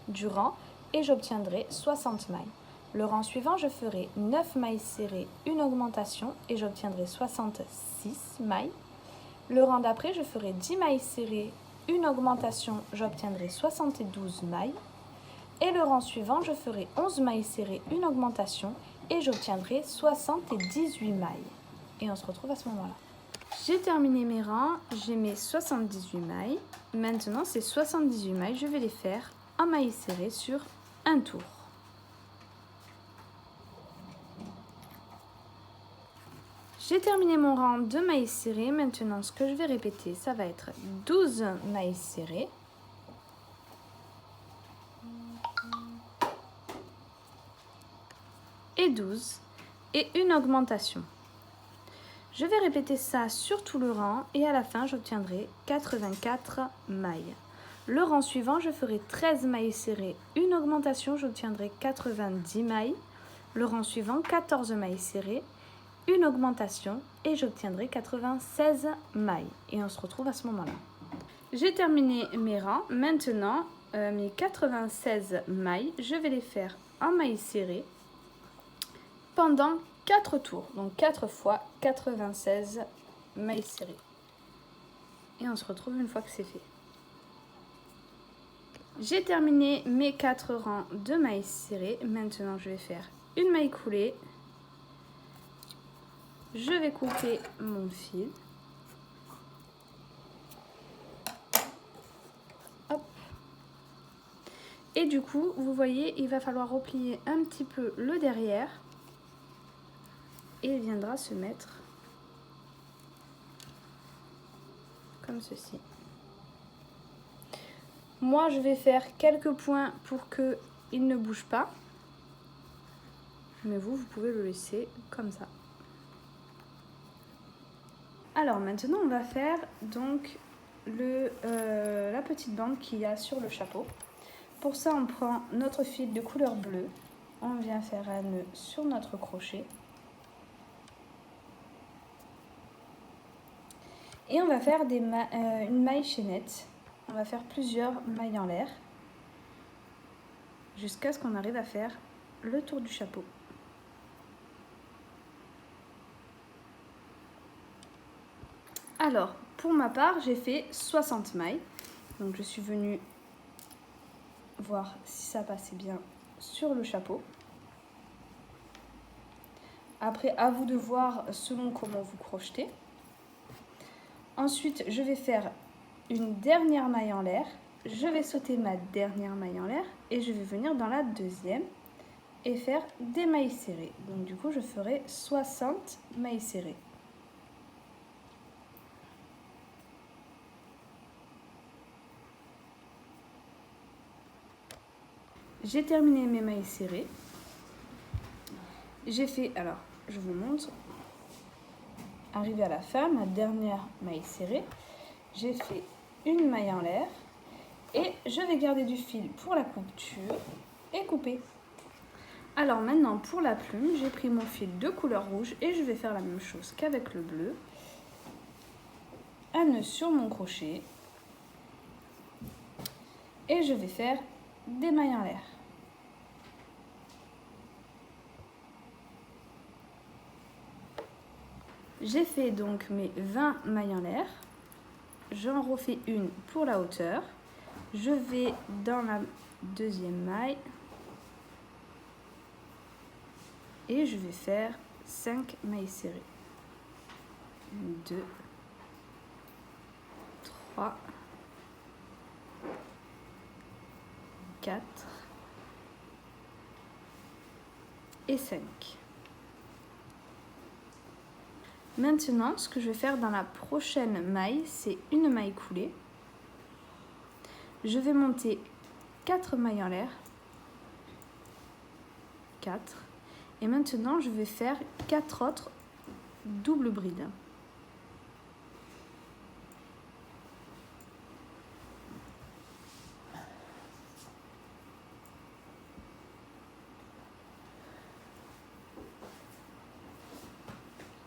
du rang et j'obtiendrai 60 mailles. Le rang suivant, je ferai 9 mailles serrées, une augmentation et j'obtiendrai 66 mailles. Le rang d'après, je ferai 10 mailles serrées, une augmentation, j'obtiendrai 72 mailles. Et le rang suivant, je ferai 11 mailles serrées, une augmentation et j'obtiendrai 78 mailles. Et on se retrouve à ce moment-là. J'ai terminé mes rangs, j'ai mes 78 mailles. Maintenant, ces 78 mailles, je vais les faire en mailles serrées sur un tour. J'ai terminé mon rang de mailles serrées. Maintenant, ce que je vais répéter, ça va être 12 mailles serrées. Et 12. Et une augmentation. Je vais répéter ça sur tout le rang et à la fin, j'obtiendrai 84 mailles. Le rang suivant, je ferai 13 mailles serrées, une augmentation, j'obtiendrai 90 mailles. Le rang suivant, 14 mailles serrées, une augmentation et j'obtiendrai 96 mailles. Et on se retrouve à ce moment-là. J'ai terminé mes rangs. Maintenant, mes 96 mailles, je vais les faire en mailles serrées pendant 4 tours. Donc 4 fois 96 mailles serrées. Et on se retrouve une fois que c'est fait. J'ai terminé mes 4 rangs de mailles serrées. Maintenant, je vais faire une maille coulée. Je vais couper mon fil. Hop. Et du coup, vous voyez, il va falloir replier un petit peu le derrière. Et il viendra se mettre comme ceci. Moi, je vais faire quelques points pour qu'il ne bouge pas. Mais vous pouvez le laisser comme ça. Alors maintenant, on va faire donc la petite bande qu'il y a sur le chapeau. Pour ça, on prend notre fil de couleur bleue. On vient faire un nœud sur notre crochet. Et on va faire une maille chaînette. On va faire plusieurs mailles en l'air jusqu'à ce qu'on arrive à faire le tour du chapeau. Alors, pour ma part, j'ai fait 60 mailles. Donc, je suis venue voir si ça passait bien sur le chapeau. Après, à vous de voir selon comment vous crochetez. Ensuite, je vais faire une dernière maille en l'air. Je vais sauter ma dernière maille en l'air et je vais venir dans la deuxième et faire des mailles serrées. Donc, du coup, je ferai 60 mailles serrées. J'ai terminé mes mailles serrées. J'ai fait, alors je vous montre, arrivé à la fin, ma dernière maille serrée, j'ai fait une maille en l'air et je vais garder du fil pour la couture et couper. Alors maintenant pour la plume, j'ai pris mon fil de couleur rouge et je vais faire la même chose qu'avec le bleu. Un nœud sur mon crochet et je vais faire des mailles en l'air. J'ai fait donc mes 20 mailles en l'air. J'en refais une pour la hauteur. Je vais dans la deuxième maille et je vais faire 5 mailles serrées. 2, 3, 4 et 5. Maintenant, ce que je vais faire dans la prochaine maille, c'est une maille coulée. Je vais monter 4 mailles en l'air. 4. Et maintenant, je vais faire 4 autres doubles brides.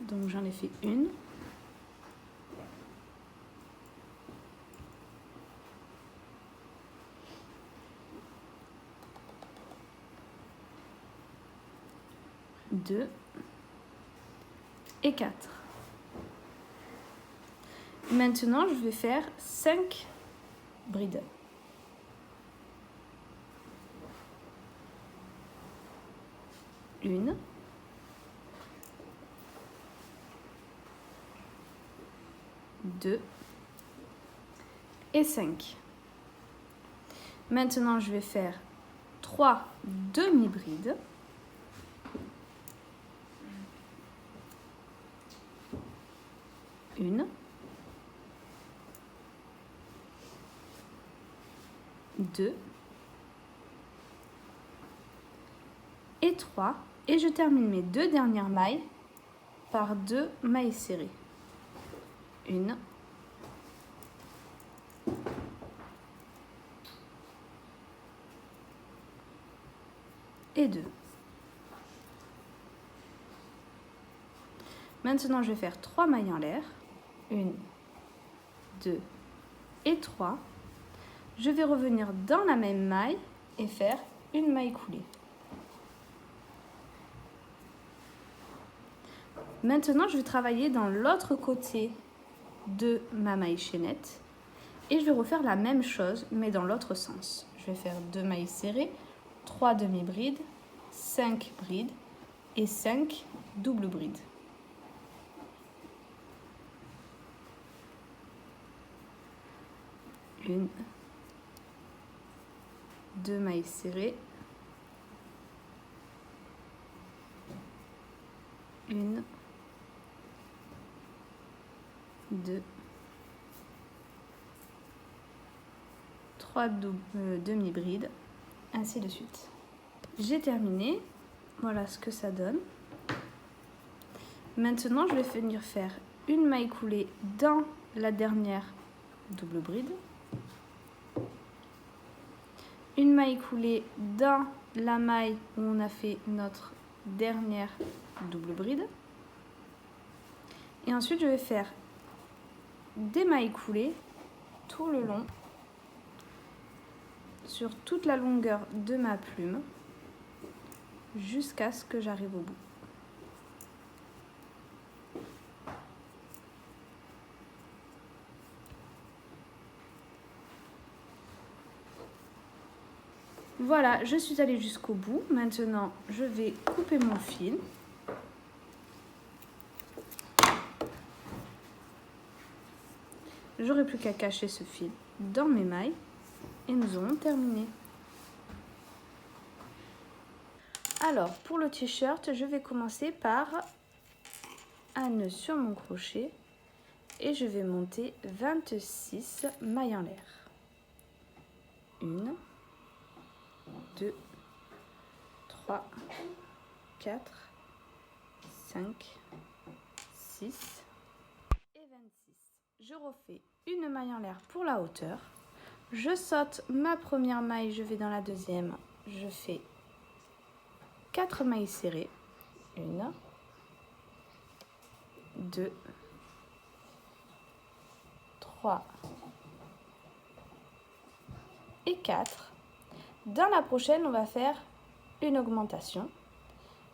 Donc j'en ai fait une. Deux. Et 4. Maintenant, je vais faire 5 brides. Une. 2 et 5. Maintenant, je vais faire 3 demi-brides. Une, 2 et 3. Et je termine mes 2 dernières mailles par 2 mailles serrées. Une. Et 2. Maintenant, je vais faire 3 mailles en l'air. 1, 2 et 3. Je vais revenir dans la même maille et faire une maille coulée. Maintenant, je vais travailler dans l'autre côté de ma maille chaînette et je vais refaire la même chose mais dans l'autre sens. Je vais faire 2 mailles serrées, 3 demi-brides, 5 brides et 5 doubles brides. Une, 2 mailles serrées, une, 2, 3 demi-brides, ainsi de suite. J'ai terminé, voilà ce que ça donne. Maintenant, je vais venir faire une maille coulée dans la dernière double bride, une maille coulée dans la maille où on a fait notre dernière double bride, et ensuite je vais faire des mailles coulées tout le long, sur toute la longueur de ma plume, jusqu'à ce que j'arrive au bout. Voilà, je suis allée jusqu'au bout. Maintenant, je vais couper mon fil. J'aurai plus qu'à cacher ce fil dans mes mailles et nous aurons terminé. Alors, pour le t-shirt, je vais commencer par un nœud sur mon crochet et je vais monter 26 mailles en l'air. 1, 2, 3, 4, 5, 6 et 26. Je refais une maille en l'air pour la hauteur. Je saute ma première maille, je vais dans la deuxième. Je fais 4 mailles serrées. 1, 2, 3 et 4. Dans la prochaine, on va faire une augmentation.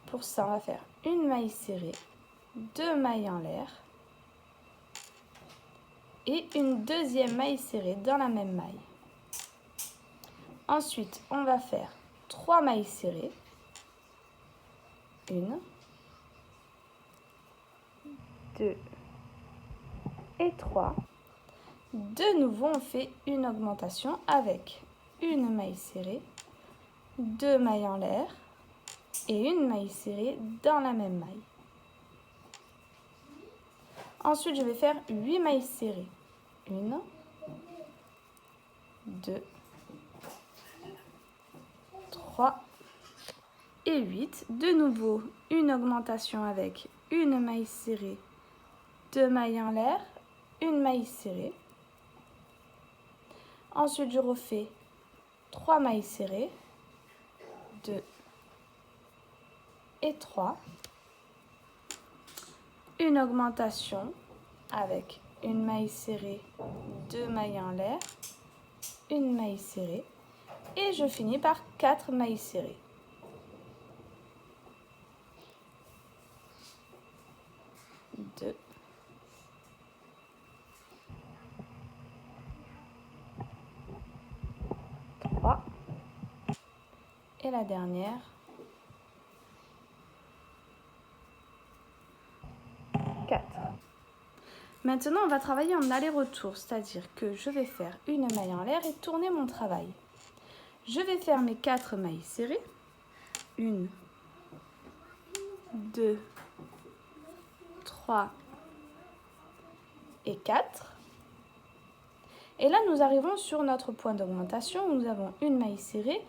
Pour ça, on va faire une maille serrée, 2 mailles en l'air et une deuxième maille serrée dans la même maille. Ensuite, on va faire 3 mailles serrées. 1, 2 et 3. De nouveau, on fait une augmentation avec une maille serrée, 2 mailles en l'air et une maille serrée dans la même maille. Ensuite, je vais faire 8 mailles serrées. 1, 2, 3 et 8. De nouveau, une augmentation avec une maille serrée, 2 mailles en l'air, une maille serrée. Ensuite, je refais 3 mailles serrées, 2 et 3. Une augmentation avec une maille serrée, 2 mailles en l'air, une maille serrée et je finis par 4 mailles serrées. 2, 3 et la dernière, 4. Maintenant, on va travailler en aller-retour, c'est-à-dire que je vais faire une maille en l'air et tourner mon travail. Je vais faire mes 4 mailles serrées. 1, 2, 3 et 4. Et là, nous arrivons sur notre point d'augmentation où nous avons une maille serrée,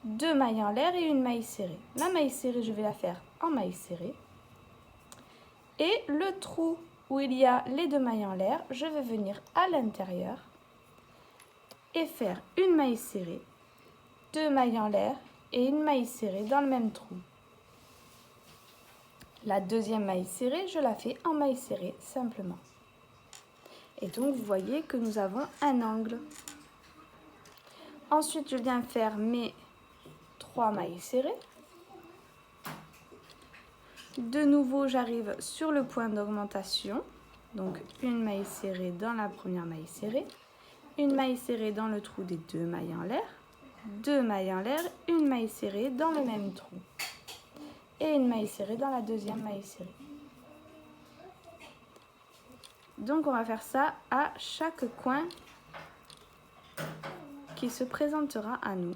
2 mailles en l'air et une maille serrée. La maille serrée, je vais la faire en maille serrée. Et le trou où il y a les 2 mailles en l'air, je vais venir à l'intérieur et faire une maille serrée, 2 mailles en l'air et une maille serrée dans le même trou. La deuxième maille serrée, je la fais en maille serrée simplement. Et donc, vous voyez que nous avons un angle. Ensuite, je viens faire mes 3 mailles serrées. De nouveau, j'arrive sur le point d'augmentation. Donc, une maille serrée dans la première maille serrée. Une maille serrée dans le trou des 2 mailles en l'air. 2 mailles en l'air, une maille serrée dans le même trou. Et une maille serrée dans la deuxième maille serrée. Donc, on va faire ça à chaque coin qui se présentera à nous.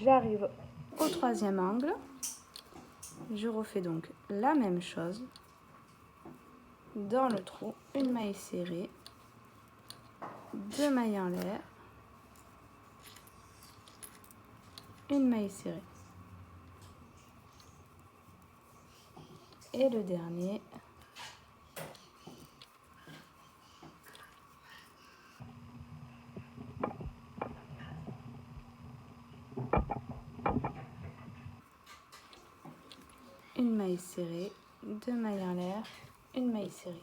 J'arrive au troisième angle. Je refais donc la même chose. Dans le trou, une maille serrée, 2 mailles en l'air, une maille serrée. Et le dernier. Une maille serrée, 2 mailles en l'air, une maille serrée.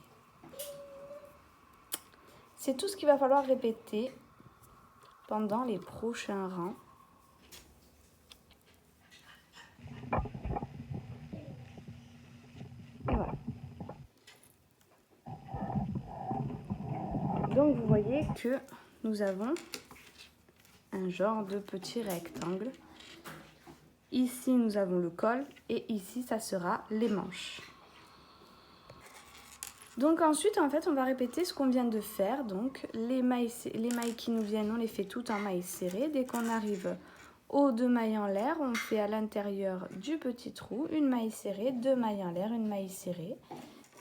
C'est tout ce qu'il va falloir répéter pendant les prochains rangs. Et voilà. Donc vous voyez que nous avons un genre de petit rectangle. Ici nous avons le col et ici ça sera les manches. Donc ensuite en fait on va répéter ce qu'on vient de faire. Donc les mailles qui nous viennent on les fait toutes en mailles serrées. Dès qu'on arrive aux 2 mailles en l'air, on fait à l'intérieur du petit trou une maille serrée, 2 mailles en l'air, une maille serrée.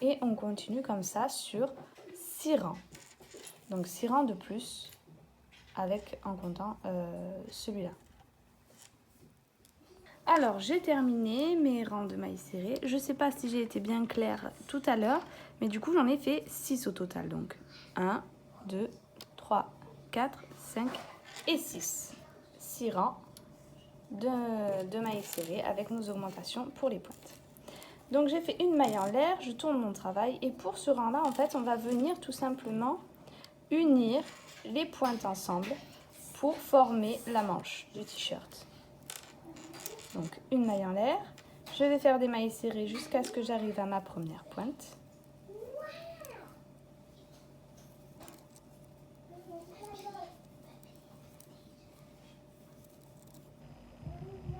Et on continue comme ça sur 6 rangs. Donc 6 rangs de plus avec en comptant celui-là. Alors j'ai terminé mes rangs de mailles serrées. Je ne sais pas si j'ai été bien claire tout à l'heure, mais du coup j'en ai fait 6 au total. Donc 1, 2, 3, 4, 5 et 6. 6 rangs de mailles serrées avec nos augmentations pour les pointes. Donc j'ai fait une maille en l'air, je tourne mon travail et pour ce rang là en fait on va venir tout simplement unir les pointes ensemble pour former la manche du t-shirt. Donc une maille en l'air, je vais faire des mailles serrées jusqu'à ce que j'arrive à ma première pointe.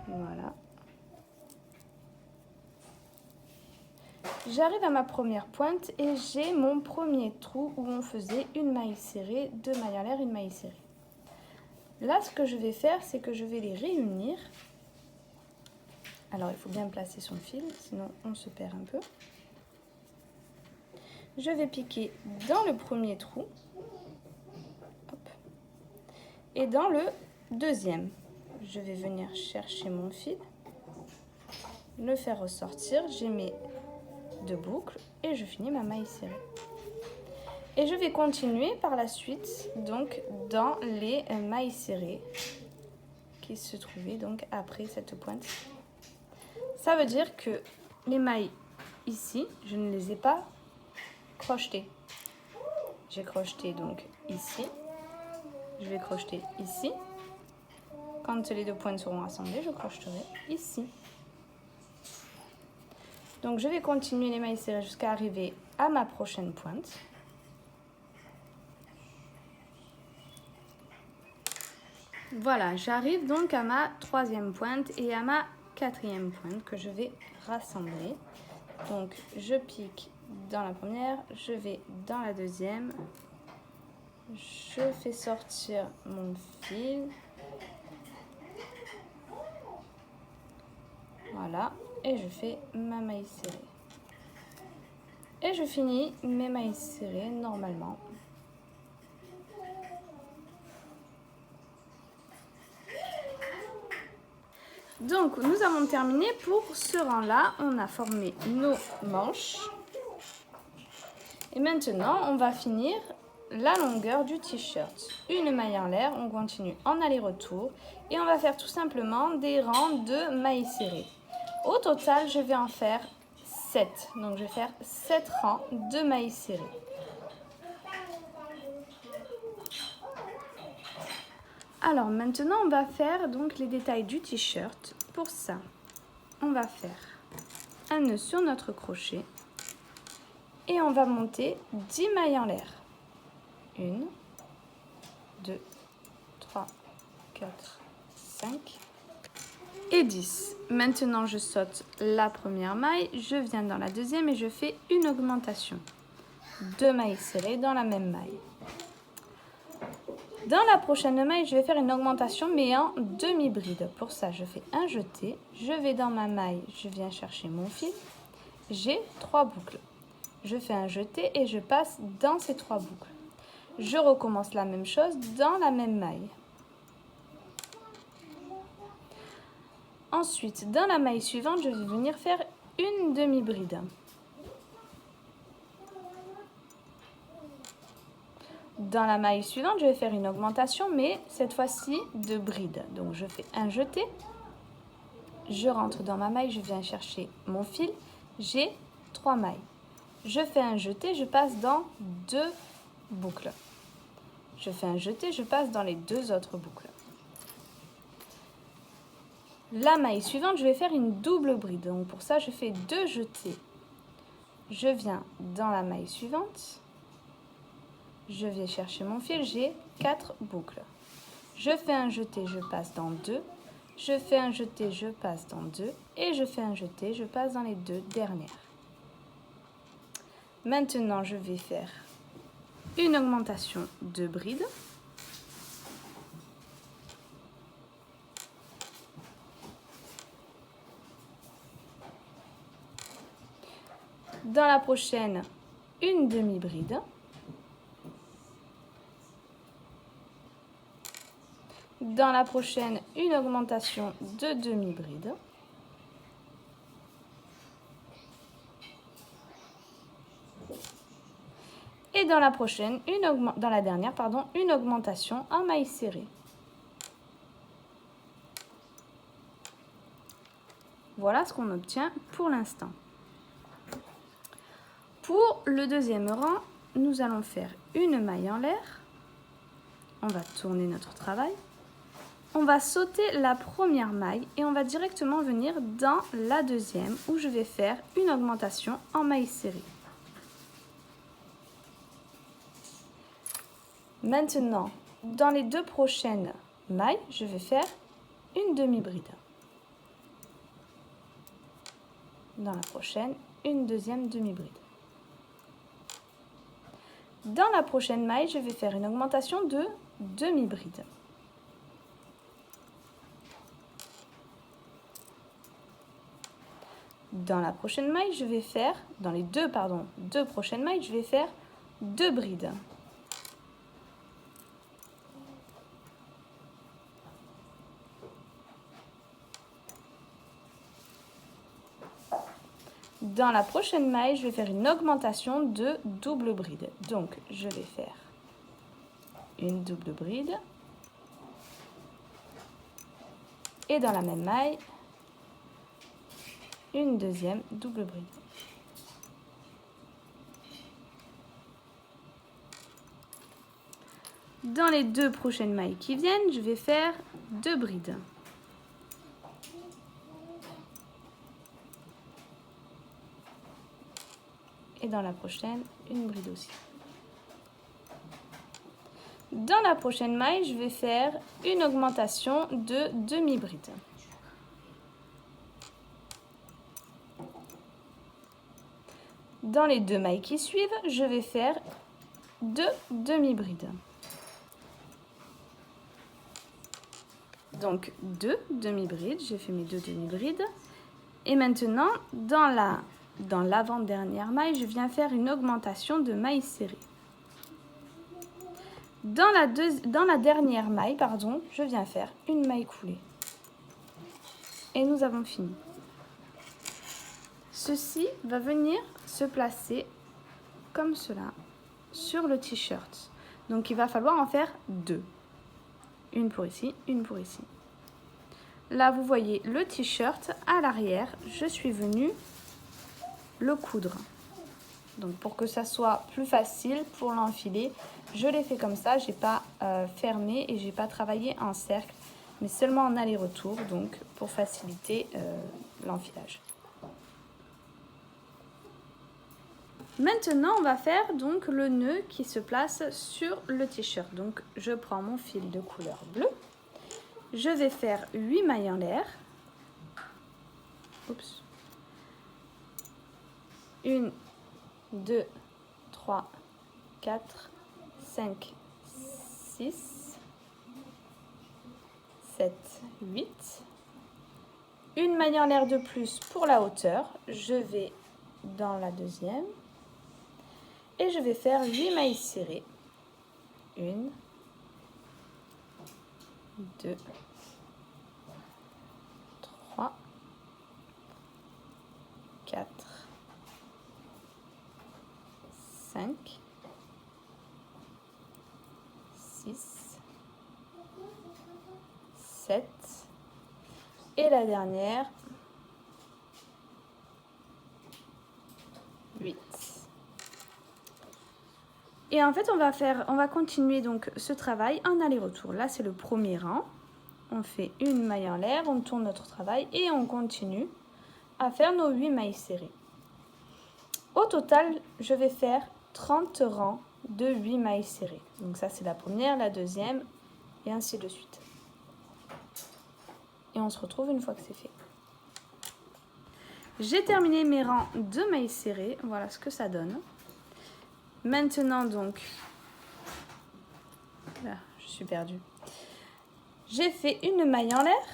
Voilà. J'arrive à ma première pointe et j'ai mon premier trou où on faisait une maille serrée, 2 mailles en l'air, une maille serrée. Là, ce que je vais faire, c'est que je vais les réunir. Alors, il faut bien placer son fil, sinon on se perd un peu. Je vais piquer dans le premier trou. Hop. Et dans le deuxième, je vais venir chercher mon fil, le faire ressortir. J'ai mes 2 boucles et je finis ma maille serrée. Et je vais continuer par la suite donc dans les mailles serrées qui se trouvaient donc après cette pointe. Ça veut dire que les mailles ici, je ne les ai pas crochetées. J'ai crocheté donc ici, je vais crocheter ici. Quand les 2 pointes seront assemblées, je crocheterai ici. Donc je vais continuer les mailles serrées jusqu'à arriver à ma prochaine pointe. Voilà, j'arrive donc à ma 3e pointe et à ma 4e pointe que je vais rassembler. Donc je pique dans la première, je vais dans la deuxième, je fais sortir mon fil. Voilà, et je fais ma maille serrée. Et je finis mes mailles serrées normalement. Donc nous avons terminé pour ce rang là, on a formé nos manches. Et maintenant on va finir la longueur du t-shirt. Une maille en l'air, on continue en aller-retour et on va faire tout simplement des rangs de mailles serrées. Au total je vais en faire 7, donc je vais faire 7 rangs de mailles serrées. Alors maintenant on va faire donc les détails du t-shirt. Pour ça, on va faire un nœud sur notre crochet et on va monter 10 mailles en l'air. 1, 2, 3, 4, 5 et 10. Maintenant je saute la première maille, je viens dans la deuxième et je fais une augmentation. 2 mailles serrées dans la même maille. Dans la prochaine maille, je vais faire une augmentation mais en demi-bride. Pour ça, je fais un jeté, je vais dans ma maille, je viens chercher mon fil. J'ai 3 boucles. Je fais un jeté et je passe dans ces 3 boucles. Je recommence la même chose dans la même maille. Ensuite, dans la maille suivante, je vais venir faire une demi-bride. Dans la maille suivante, je vais faire une augmentation, mais cette fois-ci de bride. Donc, je fais un jeté. Je rentre dans ma maille, je viens chercher mon fil. J'ai 3 mailles. Je fais un jeté, je passe dans 2 boucles. Je fais un jeté, je passe dans les 2 autres boucles. La maille suivante, je vais faire une double bride. Donc, pour ça, je fais 2 jetés. Je viens dans la maille suivante. Je vais chercher mon fil, j'ai 4 boucles. Je fais un jeté, je passe dans 2. Je fais un jeté, je passe dans 2. Et je fais un jeté, je passe dans les 2 dernières. Maintenant, je vais faire une augmentation de bride. Dans la prochaine, une demi-bride. Dans la prochaine, une augmentation de demi-bride. Et dans la prochaine, dans la dernière, une augmentation en maille serrée. Voilà ce qu'on obtient pour l'instant. Pour le deuxième rang, nous allons faire une maille en l'air. On va tourner notre travail. On va sauter la première maille et on va directement venir dans la deuxième où je vais faire une augmentation en maille serrée. Maintenant, dans les 2 prochaines mailles, je vais faire une demi-bride. Dans la prochaine, une deuxième demi-bride. Dans la prochaine maille, je vais faire une augmentation de demi-bride. Dans la prochaine maille, je vais faire, dans les deux prochaines mailles, je vais faire 2 brides. Dans la prochaine maille, je vais faire une augmentation de double bride. Donc, je vais faire une double bride. Et dans la même maille, une deuxième double bride. Dans les 2 prochaines mailles qui viennent, je vais faire 2 brides. Et dans la prochaine, une bride aussi. Dans la prochaine maille, je vais faire une augmentation de demi-bride. Dans les 2 mailles qui suivent, je vais faire 2 demi-brides. Donc 2 demi-brides, j'ai fait mes 2 demi-brides. Et maintenant, dans l'avant-dernière maille, je viens faire une augmentation de maille serrée. Dans la dernière maille, je viens faire une maille coulée. Et nous avons fini. Ceci va venir se placer comme cela sur le t-shirt. Donc il va falloir en faire 2. Une pour ici, une pour ici. Là, vous voyez le t-shirt à l'arrière. Je suis venue le coudre. Donc pour que ça soit plus facile pour l'enfiler, je l'ai fait comme ça. J'ai pas fermé et j'ai pas travaillé en cercle, mais seulement en aller-retour, donc pour faciliter l'enfilage. Maintenant, on va faire donc le nœud qui se place sur le t-shirt. Donc, je prends mon fil de couleur bleue. Je vais faire 8 mailles en l'air. Oups. 1, 2, 3, 4, 5, 6, 7, 8. Une maille en l'air de plus pour la hauteur. Je vais dans la deuxième. Et je vais faire 8 mailles serrées. 1, 2, 3, 4, 5, 6, 7 et la dernière 8. Et en fait, on va continuer donc ce travail en aller-retour. Là, c'est le premier rang. On fait une maille en l'air, on tourne notre travail et on continue à faire nos 8 mailles serrées. Au total, je vais faire 30 rangs de 8 mailles serrées. Donc ça, c'est la première, la deuxième et ainsi de suite. Et on se retrouve une fois que c'est fait. J'ai terminé mes rangs de mailles serrées. Voilà ce que ça donne. Maintenant donc, là, je suis perdue. J'ai fait une maille en l'air.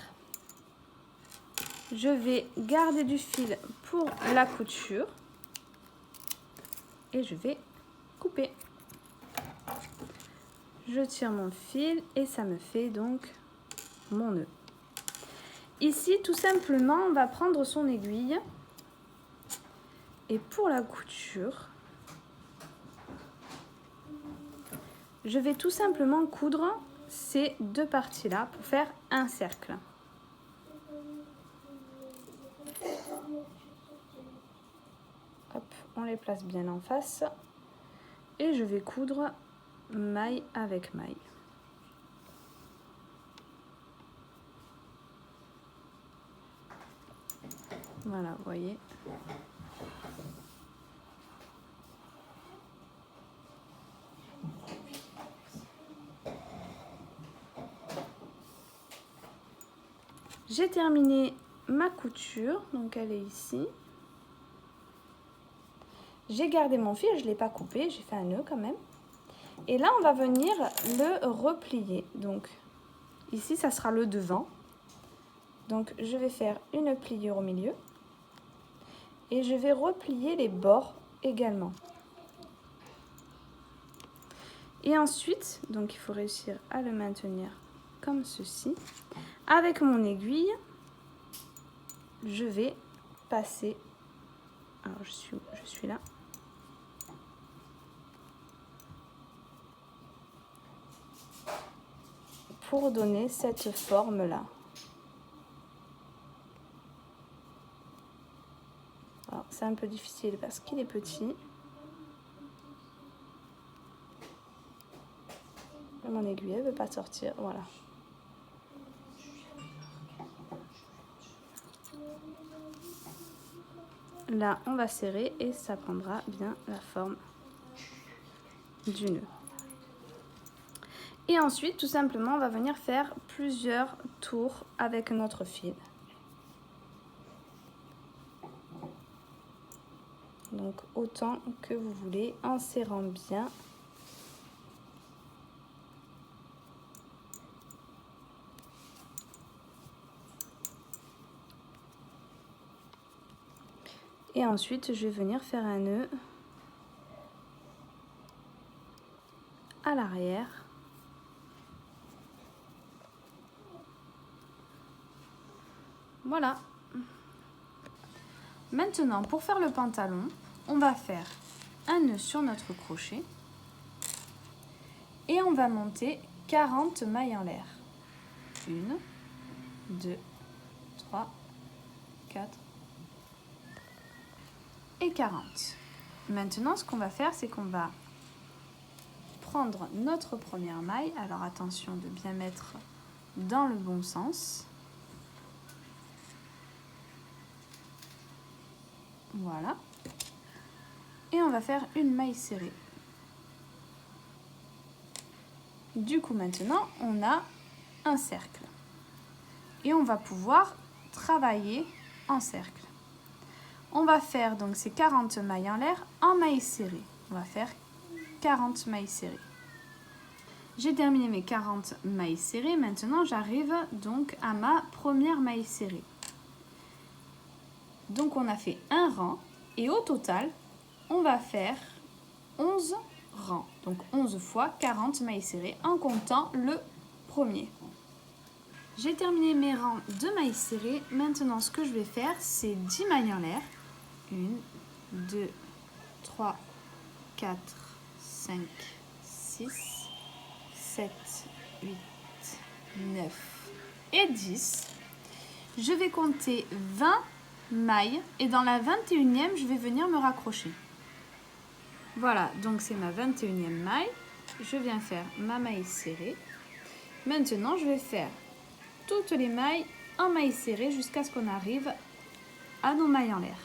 Je vais garder du fil pour la couture. Et je vais couper. Je tire mon fil et ça me fait donc mon nœud. Ici, tout simplement, on va prendre son aiguille. Et pour la couture, je vais tout simplement coudre ces deux parties-là pour faire un cercle. Hop, on les place bien en face. Et je vais coudre maille avec maille. Voilà, vous voyez. J'ai terminé ma couture, donc elle est ici. J'ai gardé mon fil, je ne l'ai pas coupé, j'ai fait un nœud quand même. Et là, on va venir le replier. Donc ici, ça sera le devant. Donc je vais faire une pliure au milieu. Et je vais replier les bords également. Et ensuite, donc il faut réussir à le maintenir comme ceci. Avec mon aiguille, je vais passer. Alors je suis là. Pour donner cette forme-là. C'est un peu difficile parce qu'il est petit. Mon aiguille ne veut pas sortir, voilà. Là, on va serrer et ça prendra bien la forme du nœud. Et ensuite, tout simplement, on va venir faire plusieurs tours avec notre fil. Donc, autant que vous voulez, en serrant bien. Et ensuite, je vais venir faire un nœud à l'arrière. Voilà. Maintenant, pour faire le pantalon, on va faire un nœud sur notre crochet et on va monter 40 mailles en l'air. 1, 2, 3, 4 et 40. Maintenant, ce qu'on va faire, c'est qu'on va prendre notre première maille. Alors attention de bien mettre dans le bon sens. Voilà. Et on va faire une maille serrée. Du coup, maintenant, on a un cercle. Et on va pouvoir travailler en cercle. On va faire donc ces 40 mailles en l'air en mailles serrées. On va faire 40 mailles serrées. J'ai terminé mes 40 mailles serrées. Maintenant, j'arrive donc à ma première maille serrée. Donc, on a fait un rang et au total, on va faire 11 rangs. Donc, 11 fois 40 mailles serrées en comptant le premier. J'ai terminé mes rangs de mailles serrées. Maintenant, ce que je vais faire, c'est 10 mailles en l'air. 1, 2, 3, 4, 5, 6, 7, 8, 9 et 10. Je vais compter 20 mailles et dans la 21e, je vais venir me raccrocher. Voilà, donc c'est ma 21e maille. Je viens faire ma maille serrée. Maintenant, je vais faire toutes les mailles en maille serrée jusqu'à ce qu'on arrive à nos mailles en l'air.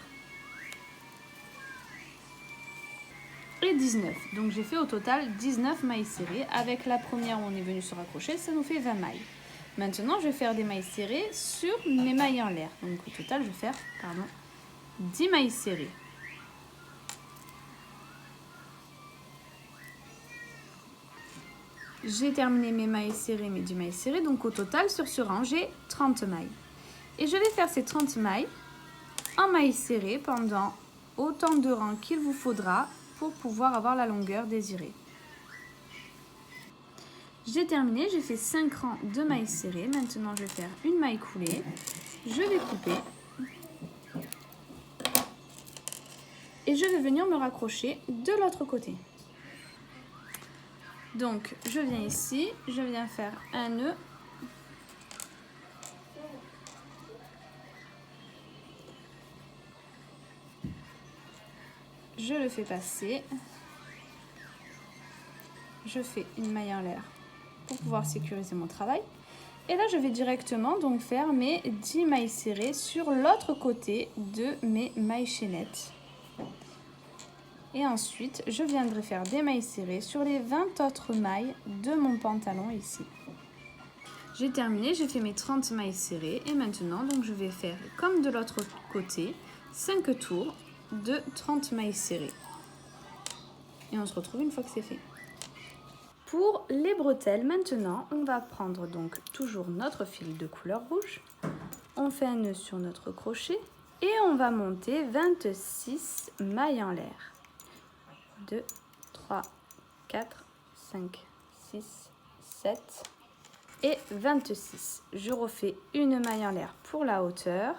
Et 19. Donc j'ai fait au total 19 mailles serrées. Avec la première où on est venu se raccrocher, ça nous fait 20 mailles. Maintenant, je vais faire des mailles serrées sur mes mailles en l'air. Donc au total, je vais faire 10 mailles serrées. J'ai terminé mes mailles serrées, mes 10 mailles serrées. Donc au total, sur ce rang, j'ai 30 mailles. Et je vais faire ces 30 mailles en mailles serrées pendant autant de rangs qu'il vous faudra pour pouvoir avoir la longueur désirée. J'ai terminé, j'ai fait 5 rangs de mailles serrées. Maintenant, je vais faire une maille coulée. Je vais couper. Et je vais venir me raccrocher de l'autre côté. Donc, je viens ici, je viens faire un nœud. Je le fais passer. Je fais une maille en l'air pour pouvoir sécuriser mon travail. Et là, je vais directement donc faire mes 10 mailles serrées sur l'autre côté de mes mailles chaînettes. Et ensuite, je viendrai faire des mailles serrées sur les 20 autres mailles de mon pantalon ici. J'ai terminé, j'ai fait mes 30 mailles serrées et maintenant donc je vais faire comme de l'autre côté 5 tours de 30 mailles serrées. Et on se retrouve une fois que c'est fait. Pour les bretelles, maintenant, on va prendre donc toujours notre fil de couleur rouge. On fait un nœud sur notre crochet et on va monter 26 mailles en l'air. 2, 3, 4, 5, 6, 7 et 26. Je refais une maille en l'air pour la hauteur.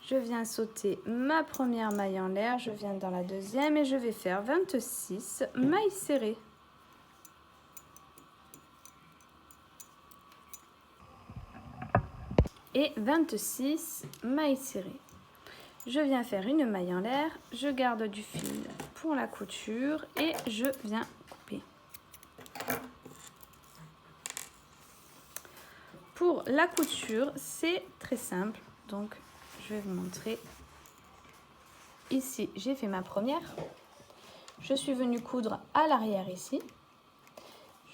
Je viens sauter ma première maille en l'air, je viens dans la deuxième et je vais faire 26 mailles serrées. Et 26 mailles serrées. Je viens faire une maille en l'air, je garde du fil pour la couture et je viens couper. Pour la couture, c'est très simple, donc je vais vous montrer. Ici, j'ai fait ma première. Je suis venue coudre à l'arrière ici.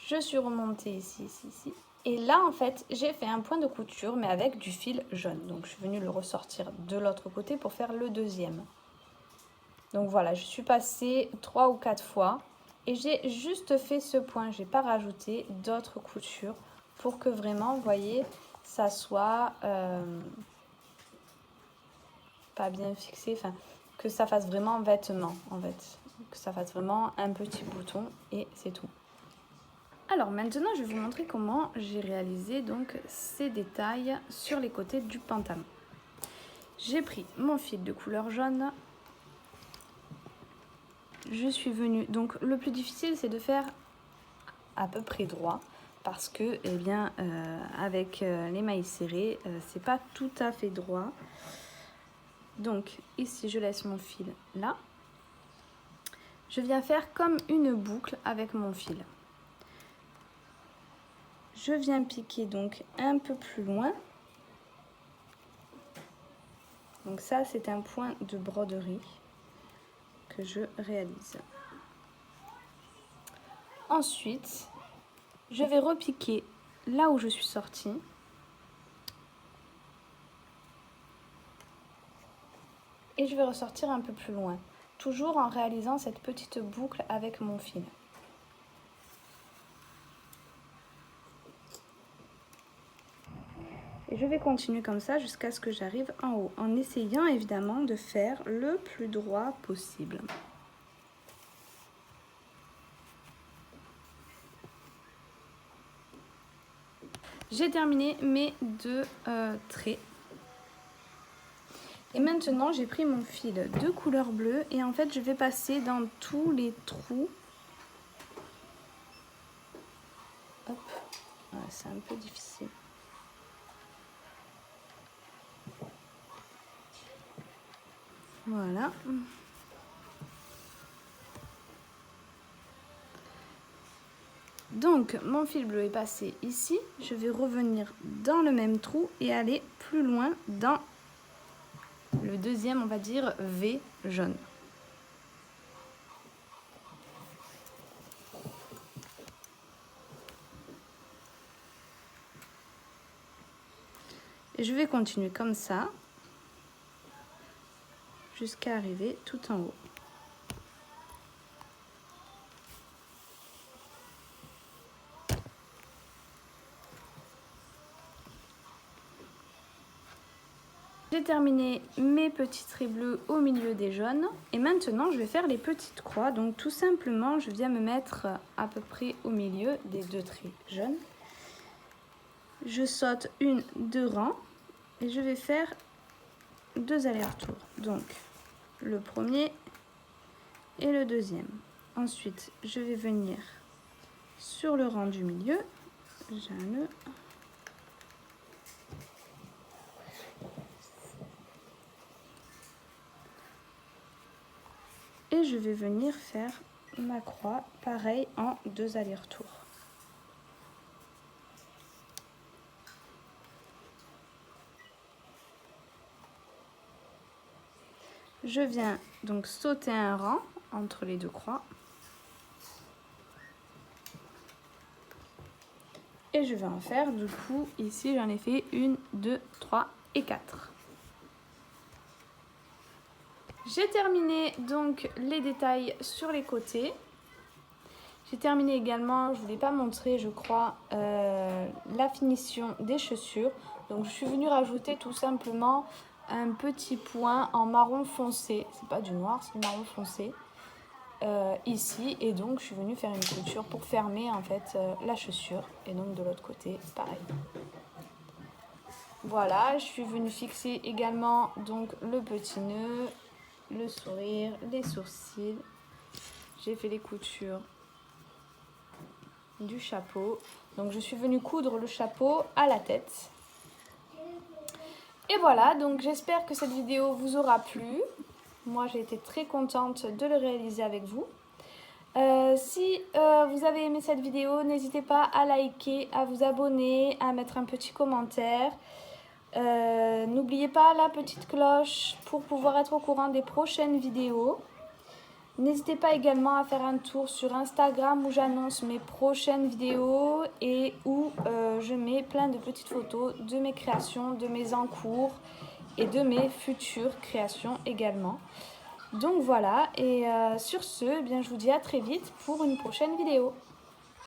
Je suis remontée ici, ici, ici. Et là, en fait, j'ai fait un point de couture, mais avec du fil jaune. Donc, je suis venue le ressortir de l'autre côté pour faire le deuxième. Donc, voilà, je suis passée 3 ou 4 fois. Et j'ai juste fait ce point. Je n'ai pas rajouté d'autres coutures pour que vraiment, vous voyez, ça soit pas bien fixé. Enfin, que ça fasse vraiment vêtement, en fait. Que ça fasse vraiment un petit bouton et c'est tout. Alors maintenant, je vais vous montrer comment j'ai réalisé donc ces détails sur les côtés du pantalon. J'ai pris mon fil de couleur jaune. Je suis venue, donc le plus difficile c'est de faire à peu près droit parce que eh bien, avec les mailles serrées, c'est pas tout à fait droit. Donc ici, je laisse mon fil là. Je viens faire comme une boucle avec mon fil. Je viens piquer donc un peu plus loin. Donc ça, c'est un point de broderie que je réalise. Ensuite, je vais repiquer là où je suis sortie. Et je vais ressortir un peu plus loin, toujours en réalisant cette petite boucle avec mon fil. Et je vais continuer comme ça jusqu'à ce que j'arrive en haut, en essayant évidemment de faire le plus droit possible. J'ai terminé mes deux traits. Et maintenant, j'ai pris mon fil de couleur bleue et en fait, je vais passer dans tous les trous c'est un peu difficile. Voilà. Donc, mon fil bleu est passé ici. Je vais revenir dans le même trou et aller plus loin dans le deuxième, on va dire, V jaune. Et je vais continuer comme ça jusqu'à arriver tout en haut. J'ai terminé mes petits traits bleus au milieu des jaunes et maintenant je vais faire les petites croix. Donc tout simplement je viens me mettre à peu près au milieu des deux traits jaunes. Je saute deux rangs et je vais faire 2 allers-retours. Donc le premier et le deuxième. Ensuite je vais venir sur le rang du milieu, j'ai un nœud. Et je vais venir faire ma croix, pareil, en 2 allers-retours. Je viens donc sauter un rang entre les deux croix. Et je vais en faire, du coup, ici j'en ai fait 1, 2, 3 et 4. J'ai terminé donc les détails sur les côtés. J'ai terminé également, je ne vous l'ai pas montré, je crois, la finition des chaussures. Donc je suis venue rajouter tout simplement un petit point en marron foncé. C'est pas du noir, c'est du marron foncé. Ici, et donc je suis venue faire une couture pour fermer en fait la chaussure. Et donc de l'autre côté, pareil. Voilà, je suis venue fixer également donc le petit nœud, le sourire, les sourcils. J'ai fait les coutures du chapeau. Donc je suis venue coudre le chapeau à la tête. Et voilà, donc j'espère que cette vidéo vous aura plu. Moi j'ai été très contente de le réaliser avec vous. Si vous avez aimé cette vidéo, n'hésitez pas à liker, à vous abonner, à mettre un petit commentaire. N'oubliez pas la petite cloche pour pouvoir être au courant des prochaines vidéos. N'hésitez pas également à faire un tour sur Instagram où j'annonce mes prochaines vidéos et où je mets plein de petites photos de mes créations, de mes en cours et de mes futures créations également. Donc voilà, et sur ce, eh bien, je vous dis à très vite pour une prochaine vidéo.